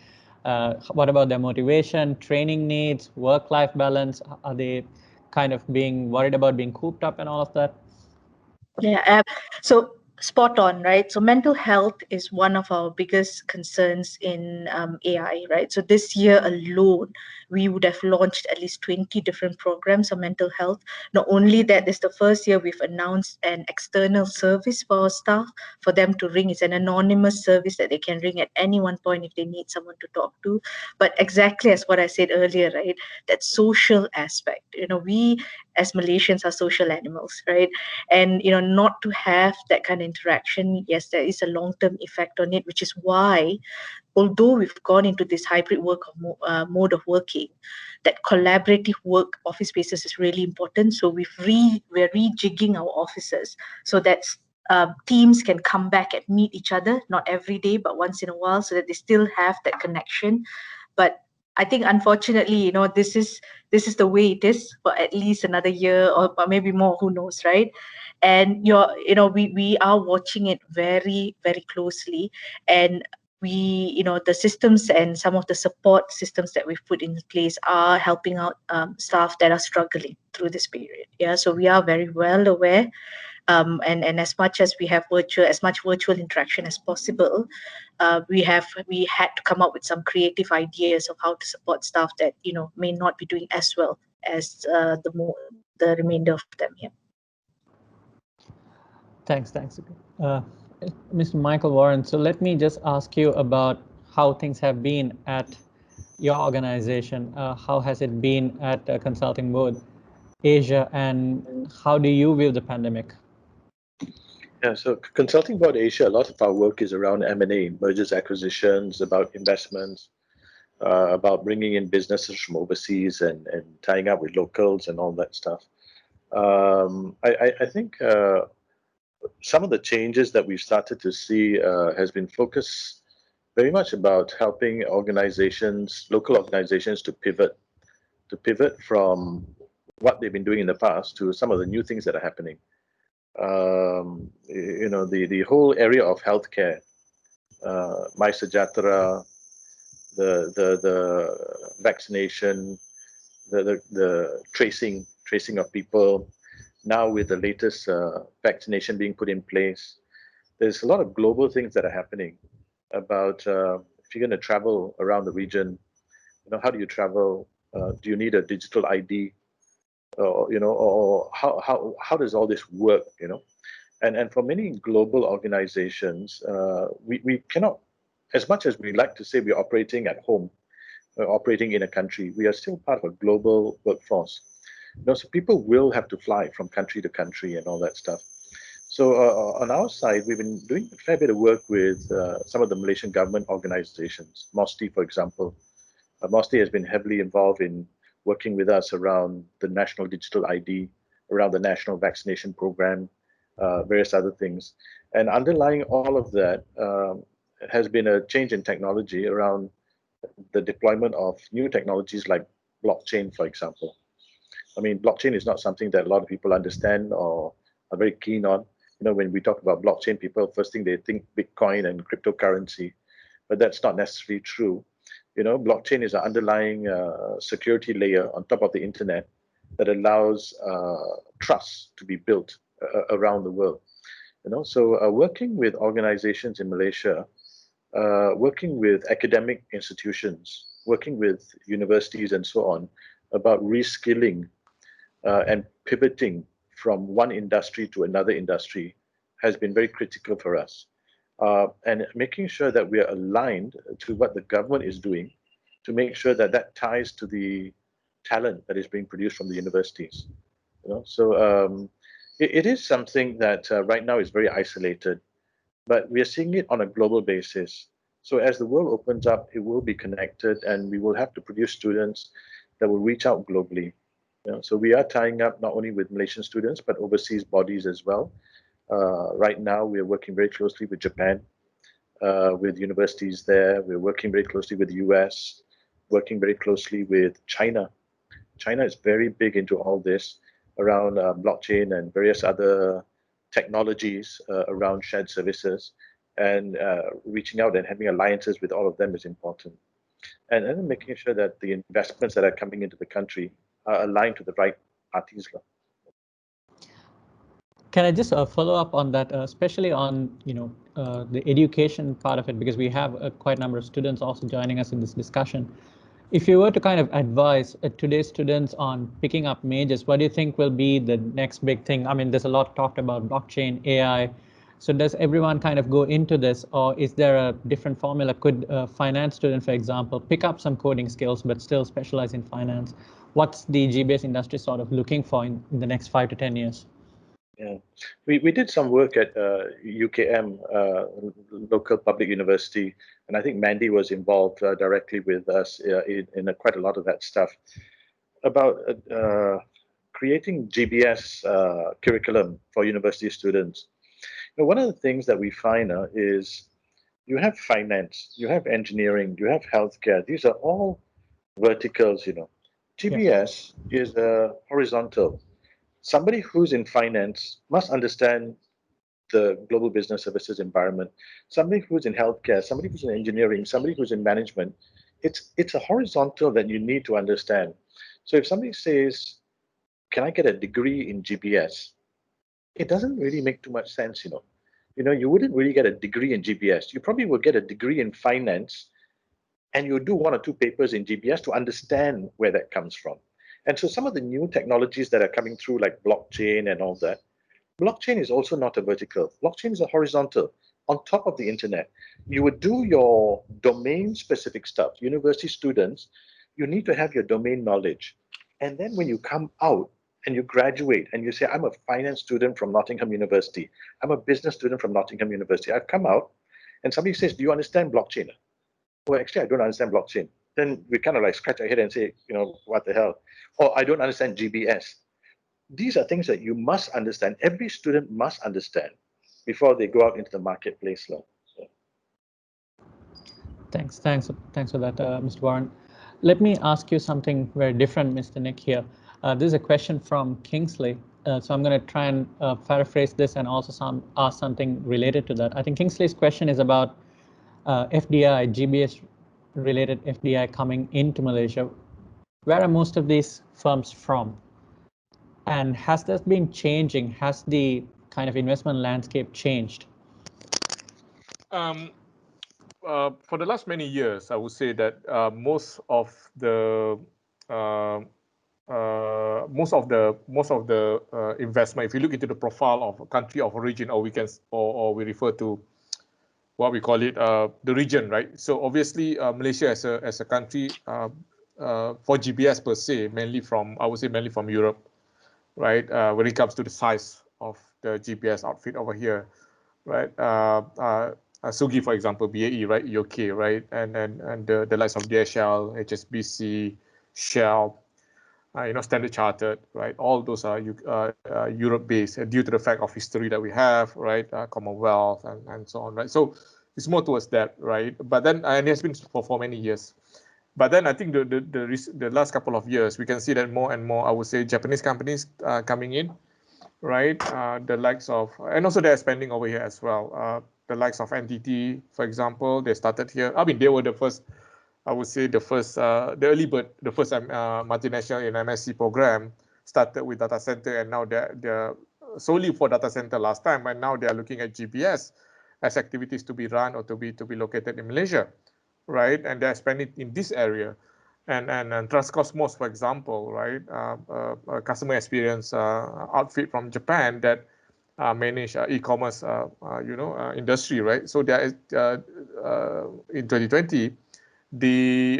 What about their motivation, training needs, work-life balance? Are they kind of being worried about being cooped up and all of that? Yeah, so spot on, right? So mental health is one of our biggest concerns in AI, right? So this year alone, we would have launched at least 20 different programs on mental health. Not only that, this is the first year we've announced an external service for our staff for them to ring. It's an anonymous service that they can ring at any one point if they need someone to talk to. But exactly as what I said earlier, right? That social aspect, we as Malaysians are social animals, right? And not to have that kind of interaction, yes, there is a long-term effect on it, which is why, although we've gone into this hybrid mode of working, that collaborative work office spaces is really important. So we're rejigging our offices so that teams can come back and meet each other, not every day, but once in a while, so that they still have that connection. But I think, unfortunately, this is the way it is for at least another year or maybe more. Who knows, right? And we are watching it very, very closely, and the systems and some of the support systems that we've put in place are helping out staff that are struggling through this period. Yeah, so we are very well aware. And as much as we have as much virtual interaction as possible, we had to come up with some creative ideas of how to support staff that may not be doing as well as the remainder of them here. Thanks. Mr. Michael Warren, so let me just ask you about how things have been at your organization. How has it been at Consulting Board Asia, and how do you view the pandemic? Yeah, so Consulting Board Asia, a lot of our work is around M&A, mergers, acquisitions, about investments, about bringing in businesses from overseas and tying up with locals and all that stuff. I think some of the changes that we've started to see has been focused very much about helping organizations, local organizations, to pivot from what they've been doing in the past to some of the new things that are happening. You know, the whole area of healthcare, My Sejahtera, the vaccination, the tracing of people. Now with the latest vaccination being put in place, there's a lot of global things that are happening about if you're going to travel around the region, you know, how do you travel? Do you need a digital ID? Or, you know, or how does all this work? You know, and for many global organizations, we cannot, as much as we like to say we're operating at home, operating in a country, we are still part of a global workforce. You know, so people will have to fly from country to country and all that stuff. So on our side, we've been doing a fair bit of work with some of the Malaysian government organizations. MOSTI, for example. MOSTI has been heavily involved in working with us around the national digital ID, around the national vaccination program, various other things. And underlying all of that has been a change in technology around the deployment of new technologies like blockchain, for example. I mean, blockchain is not something that a lot of people understand or are very keen on. You know, when we talk about blockchain, people first thing they think Bitcoin and cryptocurrency, but that's not necessarily true. You know, blockchain is an underlying security layer on top of the internet that allows trust to be built around the world. You know, so working with organizations in Malaysia, working with academic institutions, working with universities and so on about reskilling and pivoting from one industry to another industry has been very critical for us. And making sure that we are aligned to what the government is doing to make sure that that ties to the talent that is being produced from the universities. You know, so it is something that right now is very isolated, but we are seeing it on a global basis. So as the world opens up, it will be connected, and we will have to produce students that will reach out globally. You know, so we are tying up not only with Malaysian students, but overseas bodies as well. Right now, we are working very closely with Japan, with universities there. We're working very closely with the US, working very closely with China. China is very big into all this around blockchain and various other technologies around shared services, and reaching out and having alliances with all of them is important. And then making sure that the investments that are coming into the country are aligned to the right parties. Can I just follow up on that, especially on the education part of it, because we have quite a number of students also joining us in this discussion. If you were to kind of advise today's students on picking up majors, what do you think will be the next big thing? I mean, there's a lot talked about blockchain, AI. So does everyone kind of go into this, or is there a different formula? Could a finance student, for example, pick up some coding skills but still specialize in finance? What's the GBS industry sort of looking for in the next 5 to 10 years? Yeah, we did some work at UKM, local public university, and I think Mandy was involved directly with us in quite a lot of that stuff about creating GBS curriculum for university students. You know, one of the things that we find is you have finance, you have engineering, you have healthcare. These are all verticals. You know, GBS is horizontal. Somebody who's in finance must understand the global business services environment. Somebody who's in healthcare, somebody who's in engineering, somebody who's in management. It's a horizontal that you need to understand. So if somebody says, "Can I get a degree in GBS?" It doesn't really make too much sense, you know. You know, you wouldn't really get a degree in GBS. You probably would get a degree in finance, and you'll do 1 or 2 papers in GBS to understand where that comes from. And so some of the new technologies that are coming through, like blockchain and all that, Blockchain is also not a vertical. Blockchain is a horizontal. On top of the internet, you would do your domain-specific stuff. University students, you need to have your domain knowledge. And then when you come out and you graduate and you say, I'm a finance student from Nottingham University, I'm a business student from Nottingham University, I've come out, and somebody says, do you understand blockchain? Well, actually, I don't understand blockchain. Then we kind of like scratch our head and say, what the hell? Or I don't understand GBS. These are things that you must understand. Every student must understand before they go out into the marketplace. So. Thanks for that, Mr. Warren. Let me ask you something very different, Mr. Nick here. This is a question from Kingsley. So I'm going to try and paraphrase this and also ask something related to that. I think Kingsley's question is about FDI, GBS related FDI coming into Malaysia. Where are most of these firms from? And has that been changing? Has the kind of investment landscape changed? For the last many years, I would say that most of the investment, if you look into the profile of a country of origin, or we refer to what we call it the region, right? So obviously Malaysia as a country for GBS per se, mainly from Europe, right? When it comes to the size of the GBS outfit over here, right? Sugi, for example, BAE, right? UK, right? And the likes of DHL, HSBC, Shell, Standard Chartered, right? All those are Europe-based due to the fact of history that we have, right? Commonwealth and so on, right? So it's more towards that, right? But then, and it has been for many years. But then I think the last couple of years, we can see that more and more, I would say, Japanese companies coming in, right? The likes of, and also they're expanding over here as well. The likes of NTT, for example, they started here. I mean, they were the first, I would say, the early bird, the first multinational in MSc program, started with data center, and now they're solely for data center last time, and now they are looking at GBS as activities to be run or to be located in Malaysia, right? And they're expanding in this area. And Transcosmos, for example, right, a customer experience outfit from Japan that manage e-commerce, industry, right? So there is in 2020, they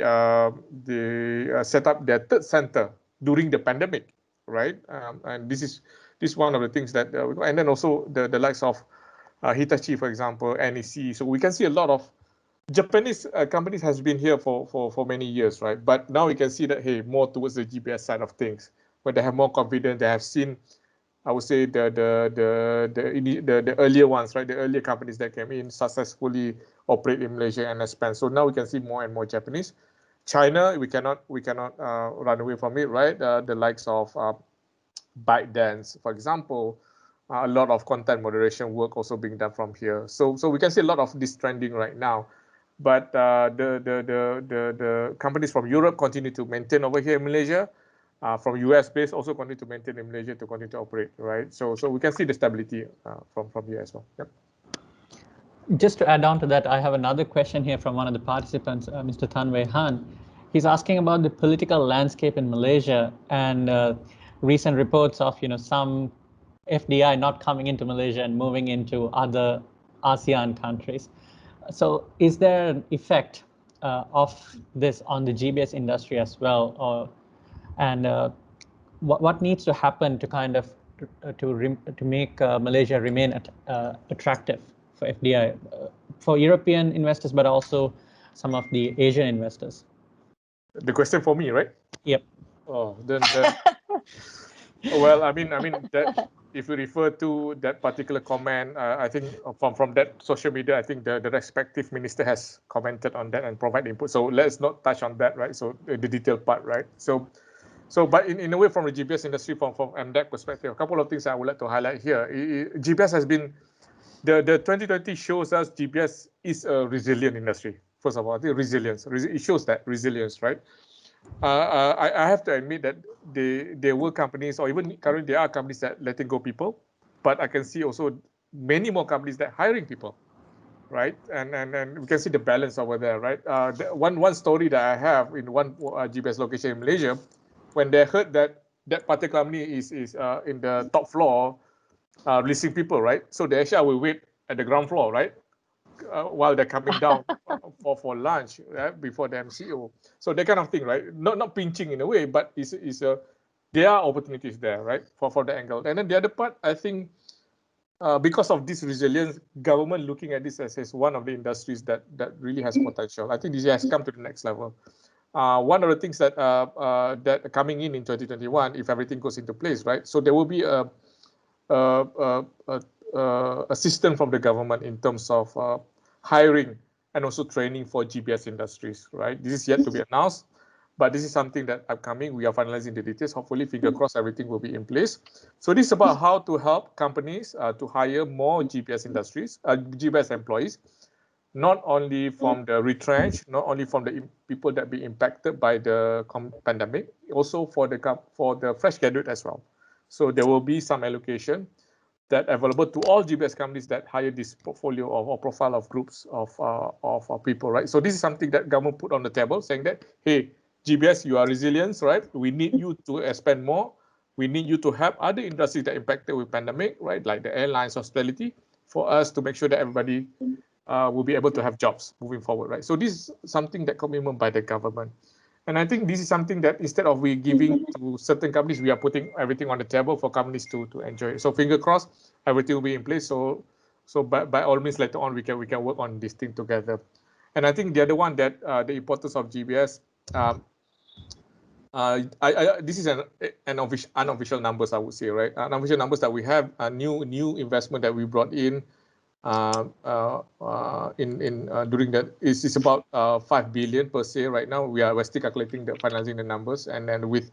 set up their third center during the pandemic, right? And this is one of the things that, and then also the likes of Hitachi, for example, NEC. So we can see a lot of Japanese companies has been here for many years, right? But now we can see that, hey, more towards the GBS side of things, where they have more confidence. They have seen, I would say, the earlier ones, right? The earlier companies that came in successfully operate in Malaysia and expand. So now we can see more and more Japanese. China, we cannot run away from it, right? The likes of ByteDance, for example. A lot of content moderation work also being done from here. So we can see a lot of this trending right now. But the companies from Europe continue to maintain over here in Malaysia. From US based also continue to maintain in Malaysia to continue to operate, right? So we can see the stability from here as well. Yep. Just to add on to that, I have another question here from one of the participants, Mr. Tan Wei Han. He's asking about the political landscape in Malaysia and recent reports of some FDI not coming into Malaysia and moving into other ASEAN countries. So is there an effect of this on the GBS industry as well, and what needs to happen to kind of to make Malaysia remain attractive for FDI, for European investors, but also some of the Asian investors? The question for me, right? Yep. Oh, then well, I mean that if you refer to that particular comment, I think from that social media, I think the respective minister has commented on that and provided input. So let's not touch on that, right? So the detailed part, right? So but in a way, from the GBS industry, from MDEC perspective, a couple of things I would like to highlight here. GBS has been, the 2020 shows us GBS is a resilient industry. First of all, the resilience. It shows that resilience, right? I have to admit that there were companies, or even currently there are companies that letting go people, but I can see also many more companies that hiring people, right? And we can see the balance over there, right? One story that I have in one GBS location in Malaysia, when they heard that particular company is in the top floor, releasing people, right? So the HR will wait at the ground floor, right? While they're coming down for lunch, right? Before the MCO. So that kind of thing, right? Not pinching in a way, but there are opportunities there, right? For the angle. And then the other part, I think, because of this resilience, government looking at this as one of the industries that really has potential. I think this has come to the next level. One of the things that that coming in 2021, if everything goes into place, right? So there will be a system from the government in terms of hiring and also training for GBS industries, right? This is yet to be announced, but this is something that upcoming. We are finalizing the details. Hopefully, finger crossed, everything will be in place. So this is about how to help companies to hire more GBS industries, GBS employees, not only from the retrenched, not only from the people that be impacted by the pandemic, also for the fresh graduate as well. So there will be some allocation that available to all GBS companies that hire this portfolio or profile of groups of people, right? So this is something that government put on the table, saying that, hey, GBS, you are resilient, right? We need you to expand more. We need you to help other industries that are impacted with pandemic, right? Like the airlines, hospitality, for us to make sure that everybody will be able to have jobs moving forward, right? So this is something that commitment by the government. And I think this is something that instead of we giving to certain companies, we are putting everything on the table for companies to enjoy it. So finger crossed, everything will be in place. So by all means, later on, we can work on this thing together. And I think the other one that the importance of GBS, this is an unofficial numbers, I would say, right? Unofficial numbers that we have, new investment that we brought in during that is about 5 billion per se right now. We're still calculating finalizing the numbers, and then with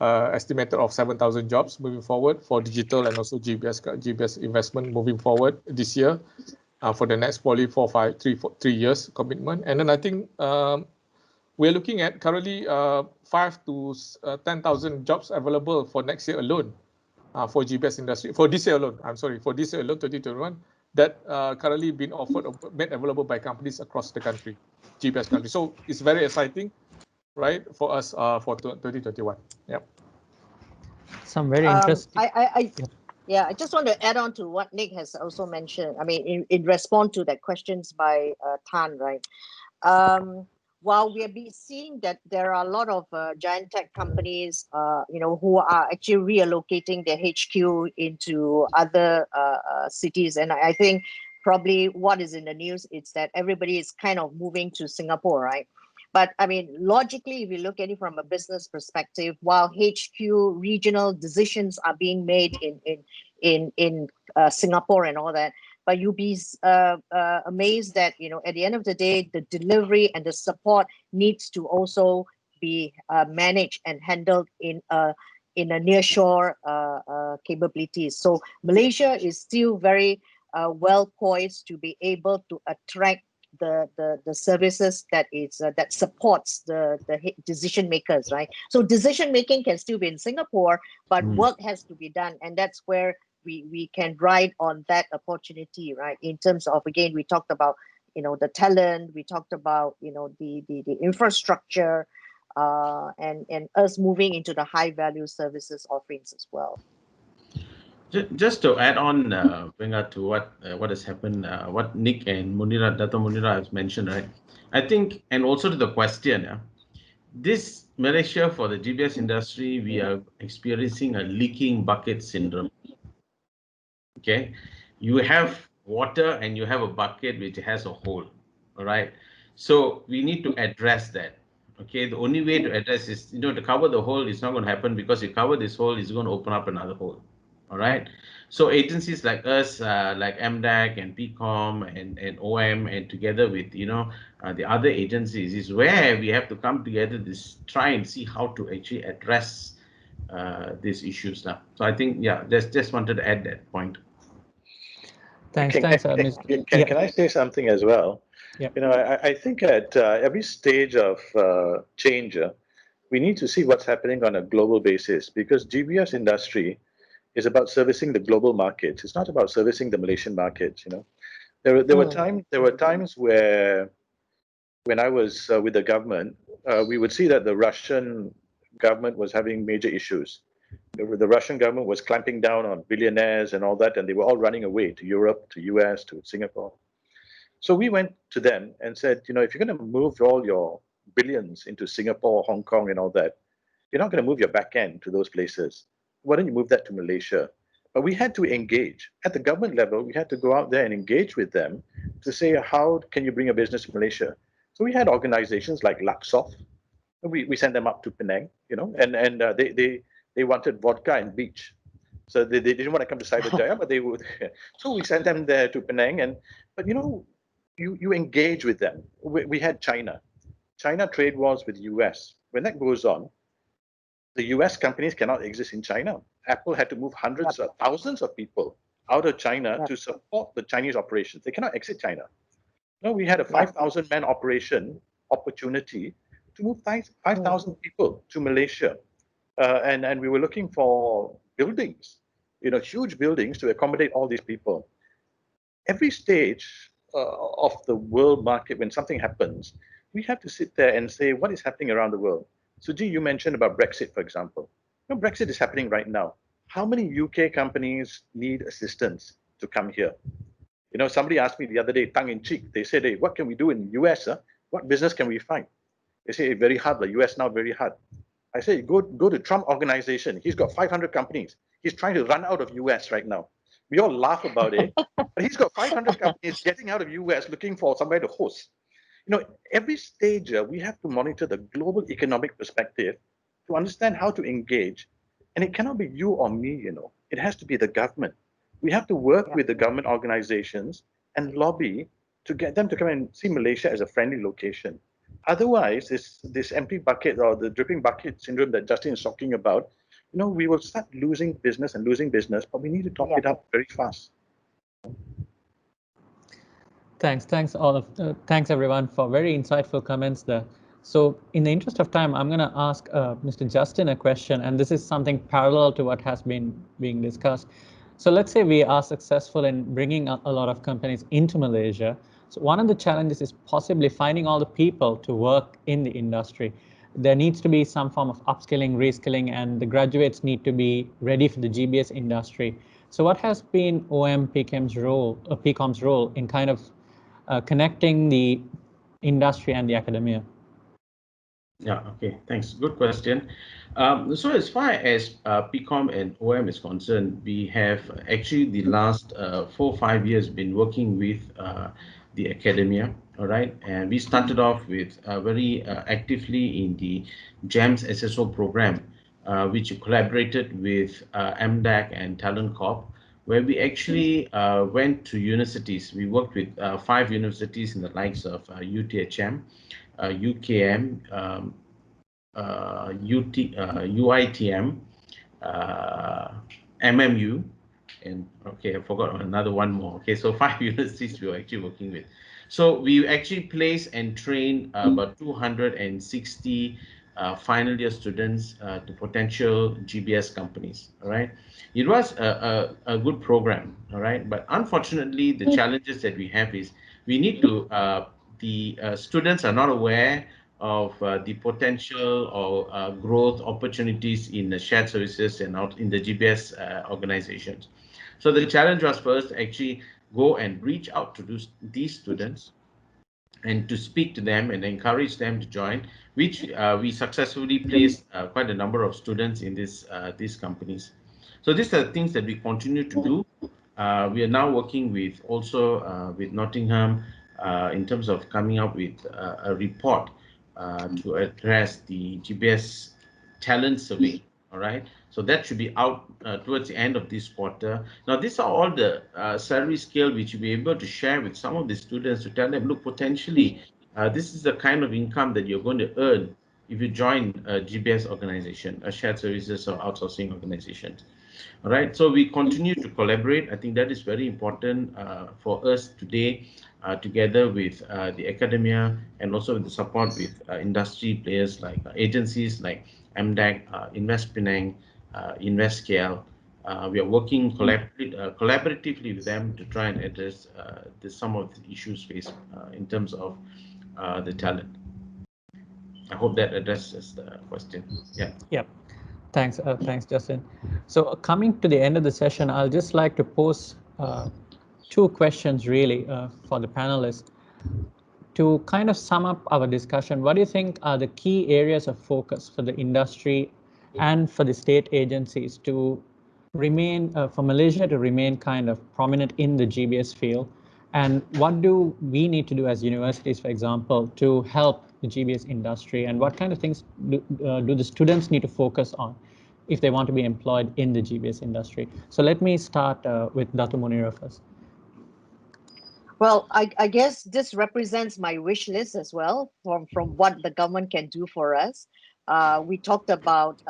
estimated of 7,000 jobs moving forward for digital and also GBS investment moving forward this year for the next probably 3 years commitment. And then I think we're looking at currently 5 to 10,000 jobs available for next year alone for GBS industry, for this year alone, for this year alone, 2021, that currently been offered or made available by companies across the country, GBS country. So it's very exciting, right, for us for 2021. Yep. Some very interesting. I just want to add on to what Nick has also mentioned. I mean, in response to that questions by Tan, right? While we have been seeing that there are a lot of giant tech companies, who are actually reallocating their HQ into other cities, and I think probably what is in the news is that everybody is kind of moving to Singapore, right? But I mean, logically, if you look at it from a business perspective, while HQ regional decisions are being made in Singapore and all that, but you'll be amazed that, at the end of the day, the delivery and the support needs to also be managed and handled in a nearshore capabilities. So Malaysia is still very well poised to be able to attract the services that supports the decision makers, right? So decision making can still be in Singapore, but work has to be done, and that's where we can ride on that opportunity, right? In terms of, again, we talked about the talent, we talked about the infrastructure, and us moving into the high value services offerings as well. Just to add on, Venga, to what has happened, what Nick and Dato Munirah has mentioned, right? I think, and also to the question, this Malaysia for the GBS industry, we are experiencing a leaking bucket syndrome. Okay, you have water and you have a bucket which has a hole. All right, so we need to address that. Okay, the only way to address is, to cover the hole is not going to happen, because you cover this hole, it's going to open up another hole. All right, so agencies like us, like MDEC and PIKOM and OM, and together with the other agencies, is where we have to come together to try and see how to actually address these issues now. So I think, just wanted to add that point. Thanks, Can I say something as well? Yeah. I think at every stage of change, we need to see what's happening on a global basis, because GBS industry is about servicing the global markets. It's not about servicing the Malaysian markets. There were times where, when I was with the government, we would see that the Russian government was having major issues, The Russian government was clamping down on billionaires and all that, and they were all running away to Europe, to US, to Singapore. So we went to them and said, if you're going to move all your billions into Singapore, Hong Kong, and all that, you're not going to move your back end to those places. Why don't you move that to Malaysia? But we had to engage. At the government level, we had to go out there and engage with them to say, how can you bring a business to Malaysia? So we had organizations like Luxoft. We sent them up to Penang, and they wanted vodka and beach. So they didn't want to come to Cyberjaya, but they would. So we sent them there to Penang, but you engage with them. We had China trade wars with US. When that goes on, the US companies cannot exist in China. Apple had to move hundreds of thousands of people out of China to support the Chinese operations. They cannot exit China. No, we had a 5,000 man operation opportunity to move 5,000 people to Malaysia. And we were looking for buildings, huge buildings to accommodate all these people. Every stage of the world market, when something happens, we have to sit there and say, what is happening around the world? Suji, you mentioned about Brexit, for example. Brexit is happening right now. How many UK companies need assistance to come here? Somebody asked me the other day, tongue in cheek, they said, hey, what can we do in the US? What business can we find? They say, very hard, the US now very hard. I say, go to Trump organization. He's got 500 companies. He's trying to run out of US right now. We all laugh about it, but he's got 500 companies getting out of US looking for somewhere to host. Every stage we have to monitor the global economic perspective to understand how to engage. And it cannot be you or me, it has to be the government. We have to work with the government organizations and lobby to get them to come and see Malaysia as a friendly location. Otherwise, this empty bucket or the dripping bucket syndrome that Justin is talking about, we will start losing business, but we need to top it up very fast. Thanks everyone for very insightful comments there. So in the interest of time, I'm going to ask Mr. Justin a question, and this is something parallel to what has been being discussed. So let's say we are successful in bringing a lot of companies into Malaysia. So one of the challenges is possibly finding all the people to work in the industry. There needs to be some form of upskilling, reskilling, and the graduates need to be ready for the GBS industry. So what has been PIKOM's role in kind of connecting the industry and the academia? Yeah, okay, thanks. Good question. So as far as PIKOM and OM is concerned, we have actually the last 4 or 5 years been working with the academia, all right? And we started off with very actively in the GEMS SSO program, which collaborated with MDEC and Talent Corp, where we actually went to universities. We worked with 5 universities in the likes of UTHM, UKM, UITM, MMU, and okay, I forgot another one more. Okay, so 5 universities we were actually working with. So we actually placed and trained about 260 final year students to potential GBS companies. All right, it was a good program. All right, but unfortunately, the challenges that we have is we need to the students are not aware of the potential or growth opportunities in the shared services and out in the GBS organizations. So the challenge was first actually go and reach out to these students and to speak to them and encourage them to join, which we successfully placed quite a number of students in these companies. So these are the things that we continue to do. We are now working with also with Nottingham in terms of coming up with a report to address the GBS talent survey. All right, so that should be out towards the end of this quarter. Now, these are all the salary scale which you'll be able to share with some of the students to tell them, look, potentially, this is the kind of income that you're going to earn if you join a GBS organization, a shared services or outsourcing organization. All right, so we continue to collaborate. I think that is very important for us today, together with the academia and also with the support with industry players like agencies like MDEC, Invest Penang, InvestKL. We are working collaboratively with them to try and address some of the issues faced in terms of the talent. I hope that addresses the question. Yeah. Yep. Thanks, Justin. So coming to the end of the session, I'll just like to pose two questions really for the panelists. To kind of sum up our discussion, what do you think are the key areas of focus for the industry and for the state agencies to remain, for Malaysia to remain kind of prominent in the GBS field? And what do we need to do as universities, for example, to help the GBS industry? And what kind of things do the students need to focus on if they want to be employed in the GBS industry? So let me start with Dato Munirah first. Well, I guess this represents my wish list as well from what the government can do for us. We talked about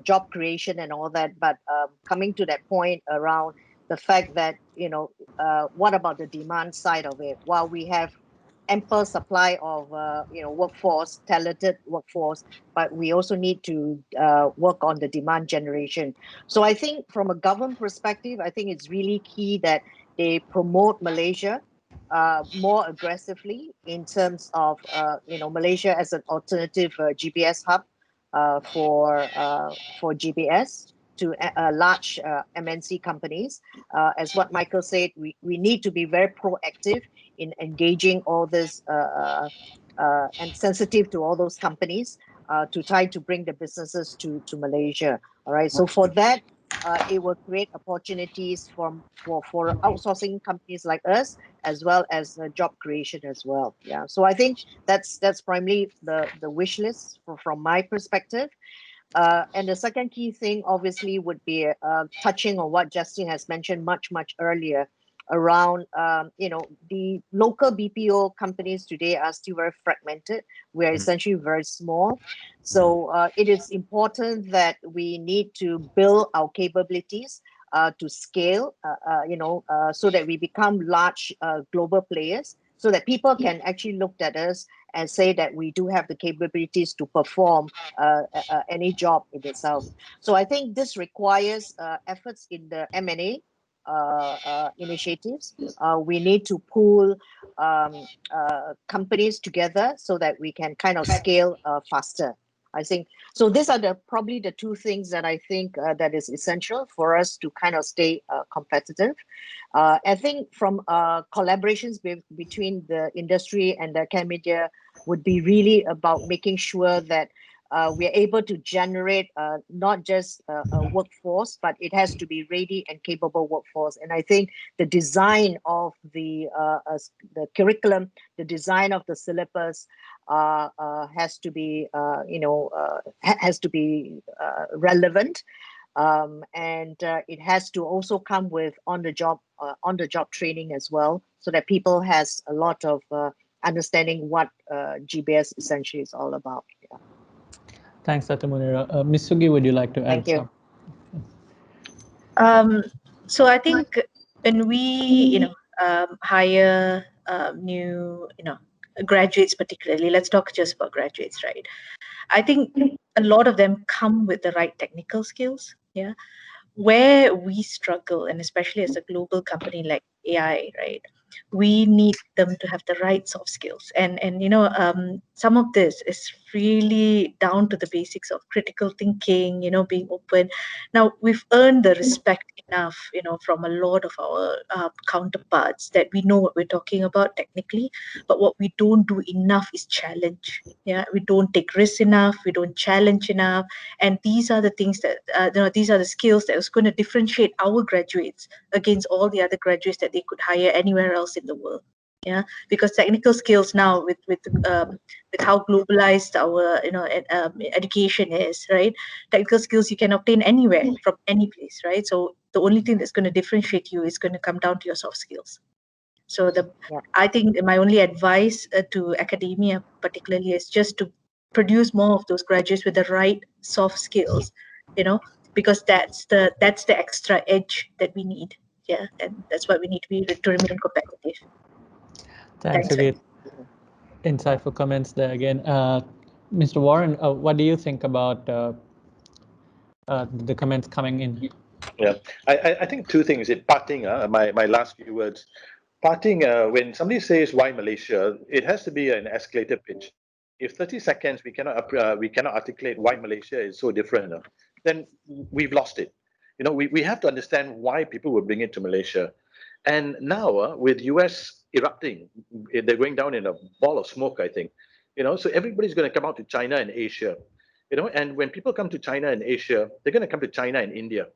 job creation and all that, but coming to that point around the fact that what about the demand side of it? While we have ample supply of workforce, talented workforce, but we also need to work on the demand generation. So I think from a government perspective, I think it's really key that they promote Malaysia more aggressively in terms of Malaysia as an alternative GBS hub for GBS to large MNC companies. As what Michael said, we need to be very proactive in engaging all this and sensitive to all those companies to try to bring the businesses to Malaysia. All right. So for that, it will create opportunities for outsourcing companies like us, as well as job creation as well. Yeah. So I think that's primarily the wish list from my perspective. And the second key thing, obviously, would be touching on what Justin has mentioned much earlier around, the local BPO companies today are still very fragmented. We are essentially very small. So it is important that we need to build our capabilities to scale, so that we become large global players, so that people can actually look at us and say that we do have the capabilities to perform any job in itself. So I think this requires efforts in the M&A initiatives. We need to pool companies together so that we can kind of scale faster. I think so. These are probably the two things that I think that is essential for us to kind of stay competitive. I think from collaborations between the industry and the academia would be really about making sure that we are able to generate not just a workforce, but it has to be ready and capable workforce. And I think the design of the curriculum, the design of the syllabus has to be relevant, and it has to also come with on the job training as well, so that people has a lot of understanding what GBS essentially is all about. Yeah. Thanks, Dato Munirah. Ms. Sugi, would you like to add Thank some? So I think when we, hire new, graduates particularly, let's talk just about graduates, right? I think a lot of them come with the right technical skills. Yeah. Where we struggle, and especially as a global company like AI, right? We need them to have the right soft skills, and some of this is really down to the basics of critical thinking, being open. Now we've earned the respect enough, from a lot of our counterparts, that we know what we're talking about technically, but what we don't do enough is challenge. Yeah, we don't take risks enough, we don't challenge enough, and these are the things that these are the skills that is going to differentiate our graduates against all the other graduates that they could hire anywhere else in the world. Yeah, because technical skills now, with how globalized our education is, right? Technical skills you can obtain anywhere from any place, right? So the only thing that's going to differentiate you is going to come down to your soft skills. So I think my only advice to academia particularly is just to produce more of those graduates with the right soft skills, because that's the extra edge that we need. Yeah, and that's what we need to remain competitive. Thanks, Sugeeta. Insightful comments there again. Mr. Warren, what do you think about the comments coming in? Yeah, I think two things. Parting, my last few words. Parting, when somebody says why Malaysia, it has to be an escalator pitch. if 30 seconds we cannot articulate why Malaysia is so different, then we've lost it. We have to understand why people will bring it to Malaysia. And now with US erupting, they're going down in a ball of smoke, I think. So everybody's going to come out to China and Asia. And when people come to China and Asia, they're going to come to China and India.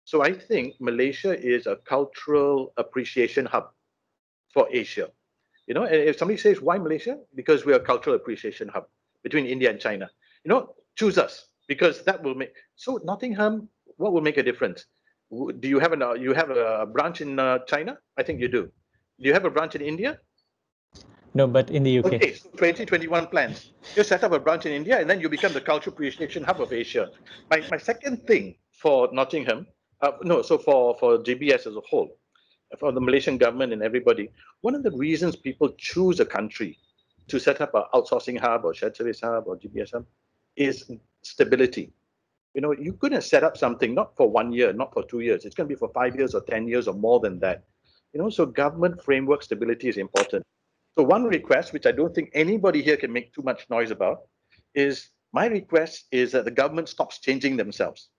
So I think Malaysia is a cultural appreciation hub for Asia. And if somebody says, why Malaysia? Because we're a cultural appreciation hub between India and China. Choose us, because that will make. So Nottingham, what will make a difference? Do you have a branch in China? I think you do. Do you have a branch in India? No, but in the UK. Okay, so 2021 plans. You set up a branch in India, and then you become the cultural appreciation hub of Asia. My second thing for Nottingham, for GBS as a whole, for the Malaysian government and everybody, one of the reasons people choose a country to set up an outsourcing hub or shared service hub or GBS hub is stability. You're going to set up something not for 1 year, not for 2 years. It's going to be for 5 years or 10 years or more than that. So government framework stability is important. So one request, which I don't think anybody here can make too much noise about, is my request is that the government stops changing themselves.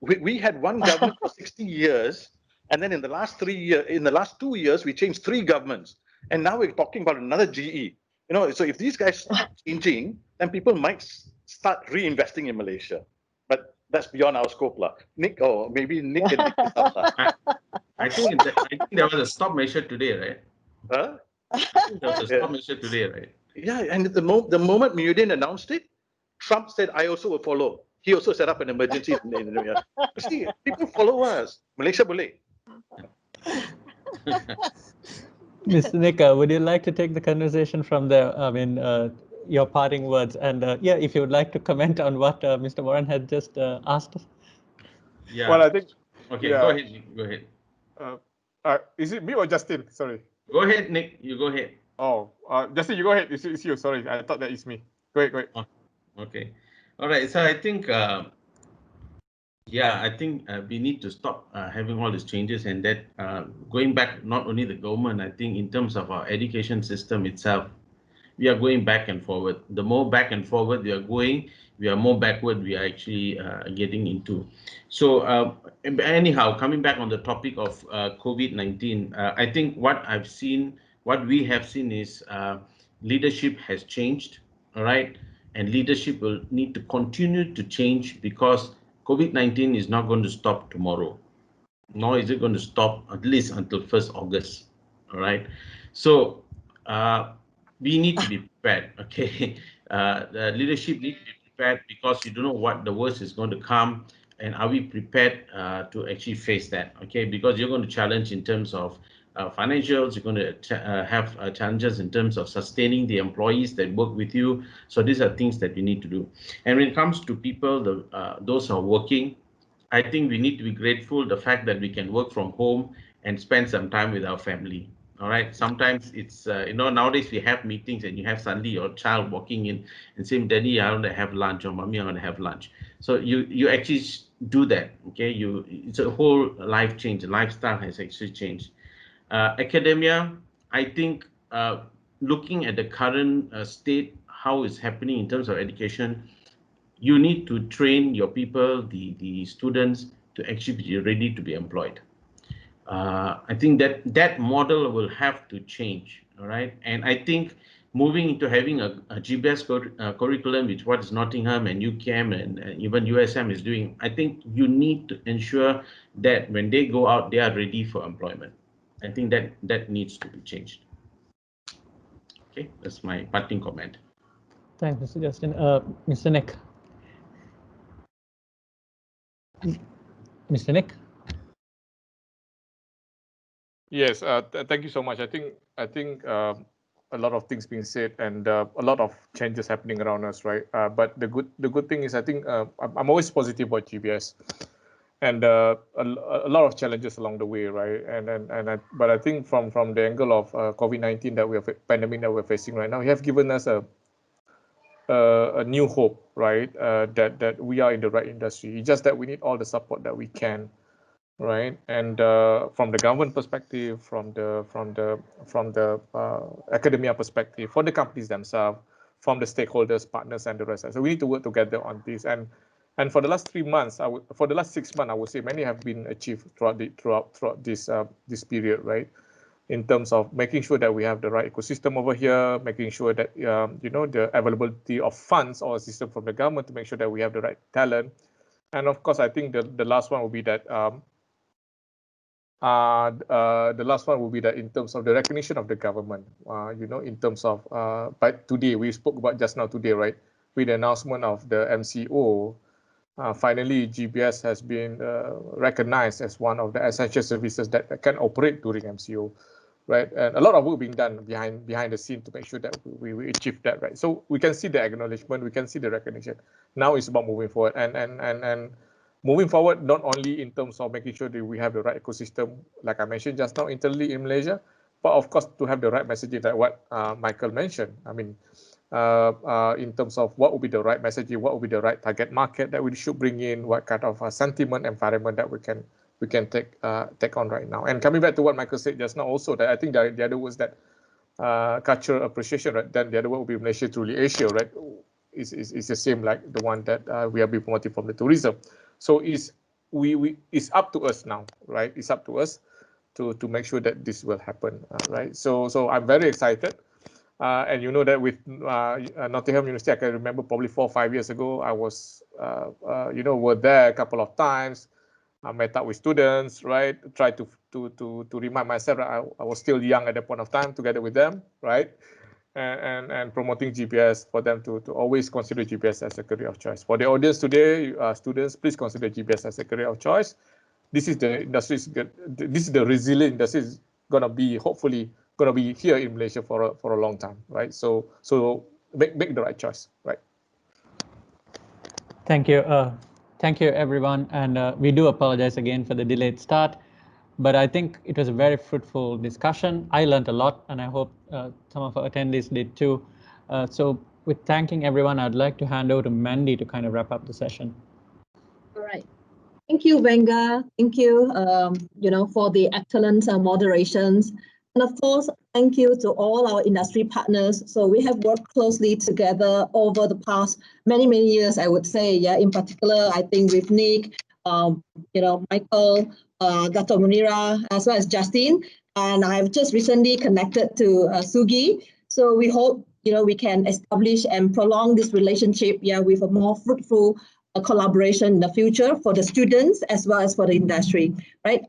We had one government for 60 years, and then in the last 2 years, we changed 3 governments, and now we're talking about another GE. So if these guys stop changing, then people might start reinvesting in Malaysia. But that's beyond our scope, lah. Nick, or maybe Nick can pick this up, lah. I think there was a stop measure today, right? Huh? I think there was a stop measure today, right? Yeah, and the moment Muhyiddin announced it, Trump said, I also will follow. He also set up an emergency. See, people follow us. Malaysia boleh. Mr. Nick, would you like to take the conversation from there? I mean, your parting words, and if you would like to comment on what Mr. Warren had just asked. Yeah. Well, I think. Okay, yeah. Go ahead. Go ahead. Is it me or Justin? Sorry. Go ahead, Nick. You go ahead. Oh, Justin, you go ahead. It's you. Sorry, I thought that is me. Go ahead. Oh, okay. All right. So I think, we need to stop having all these changes, and that going back, not only the government, I think in terms of our education system itself, we are going back and forward. The more back and forward we are going, we are more backward we are actually getting into. So anyhow, coming back on the topic of COVID-19, I think what we have seen is leadership has changed, all right? And leadership will need to continue to change, because COVID-19 is not going to stop tomorrow, nor is it going to stop at least until 1st August, all right? So we need to be prepared, okay? The leadership needs to be prepared, because you don't know what the worst is going to come, and are we prepared to actually face that, okay? Because you're going to challenge in terms of financials, you're going to have challenges in terms of sustaining the employees that work with you. So these are things that we need to do. And when it comes to people, those who are working, I think we need to be grateful the fact that we can work from home and spend some time with our family. All right. Sometimes it's nowadays we have meetings and you have suddenly your child walking in and saying, "Daddy, I want to have lunch," or "Mommy, I want to have lunch." So you actually do that. Okay. It's a whole life change. The lifestyle has actually changed. Academia, I think, looking at the current state, how it's happening in terms of education, you need to train your people, the students, to actually be ready to be employed. I think that model will have to change, all right? And I think moving into having a GBS curriculum, which what is Nottingham and UCAM and even USM is doing, I think you need to ensure that when they go out, they are ready for employment. I think that needs to be changed. Okay, that's my parting comment. Thanks, Mr. Justin. Mr. Nick. Mr. Nick. Yes, thank you so much. I think a lot of things being said and a lot of changes happening around us, right? But the good thing is, I think I'm always positive about GBS, and a lot of challenges along the way, right? But I think from the angle of COVID-19 pandemic that we're facing right now, you have given us a new hope, right? That we are in the right industry. It's just that we need all the support that we can right? And from the government perspective, from the academia perspective, for the companies themselves, from the stakeholders, partners, and the rest. So we need to work together on this. And for the last 3 months, for the last 6 months, I would say many have been achieved throughout this period, right? In terms of making sure that we have the right ecosystem over here, making sure that the availability of funds or system from the government to make sure that we have the right talent. And of course, I think the last one will be that in terms of the recognition of the government, in terms of, but today, we spoke about just now today, right? With the announcement of the MCO, finally, GBS has been recognized as one of the essential services that can operate during MCO, right? And a lot of work being done behind the scene to make sure that we achieve that, right? So we can see the acknowledgement, we can see the recognition. Now it's about moving forward and moving forward, not only in terms of making sure that we have the right ecosystem, like I mentioned just now, internally in Malaysia, but of course to have the right messaging, like what Michael mentioned. I mean, in terms of what would be the right messaging, what would be the right target market that we should bring in, what kind of sentiment environment that we can take on right now. And coming back to what Michael said just now, also that I think the other was that cultural appreciation, right? Then the other one will be Malaysia truly Asia, right? Is the same like the one that we have been promoting from the tourism. So it's up to us now, right? It's up to us to make sure that this will happen, right? So I'm very excited. And you know that with Nottingham University, I can remember probably 4 or 5 years ago, I was, were there a couple of times. I met up with students, right? Tried to remind myself that I was still young at that point of time, together with them, right? And promoting GBS for them to always consider GBS as a career of choice. For the audience today, students, please consider GBS as a career of choice. This is the industry. This is the resilient industry. Is gonna be hopefully gonna be here in Malaysia for a long time, right? So make the right choice, right? Thank you. Thank you, everyone. And we do apologize again for the delayed start, but I think it was a very fruitful discussion. I learned a lot, and I hope some of our attendees did too. So with thanking everyone, I'd like to hand over to Mandy to kind of wrap up the session. All right. Thank you, Venga. Thank you, for the excellent moderations. And of course, thank you to all our industry partners. So we have worked closely together over the past many years, I would say. Yeah, in particular, I think with Nick, Michael, Dato Munirah, as well as Justin. And I've just recently connected to Sugi. So we hope, we can establish and prolong this relationship, with a more fruitful collaboration in the future for the students as well as for the industry, right?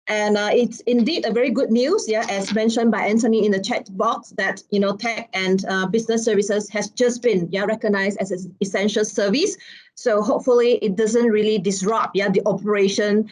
And it's indeed a very good news, as mentioned by Anthony in the chat box, that tech and business services has just been recognized as an essential service. So hopefully it doesn't really disrupt the operation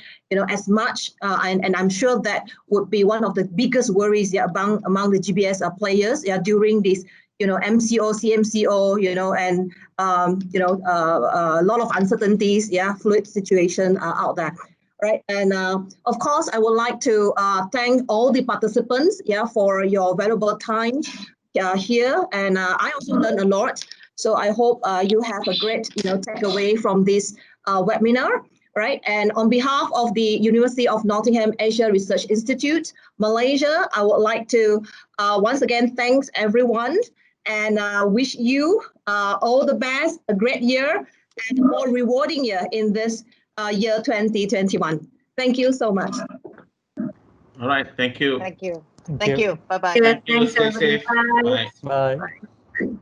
as much, and I'm sure that would be one of the biggest worries among the GBS players during this MCO, CMCO, and a lot of uncertainties, fluid situation out there. Right, and of course, I would like to thank all the participants, for your valuable time here, and I also learned a lot. So I hope you have a great, takeaway from this webinar, right? And on behalf of the University of Nottingham Asia Research Institute, Malaysia, I would like to once again thanks everyone and wish you all the best, a great year, and a more rewarding year in this year 2021. Thank you so much. All right. Thank you. Thank you. Thank you. Bye-bye. Yeah, thanks, Stay everybody. safe. Bye. Bye.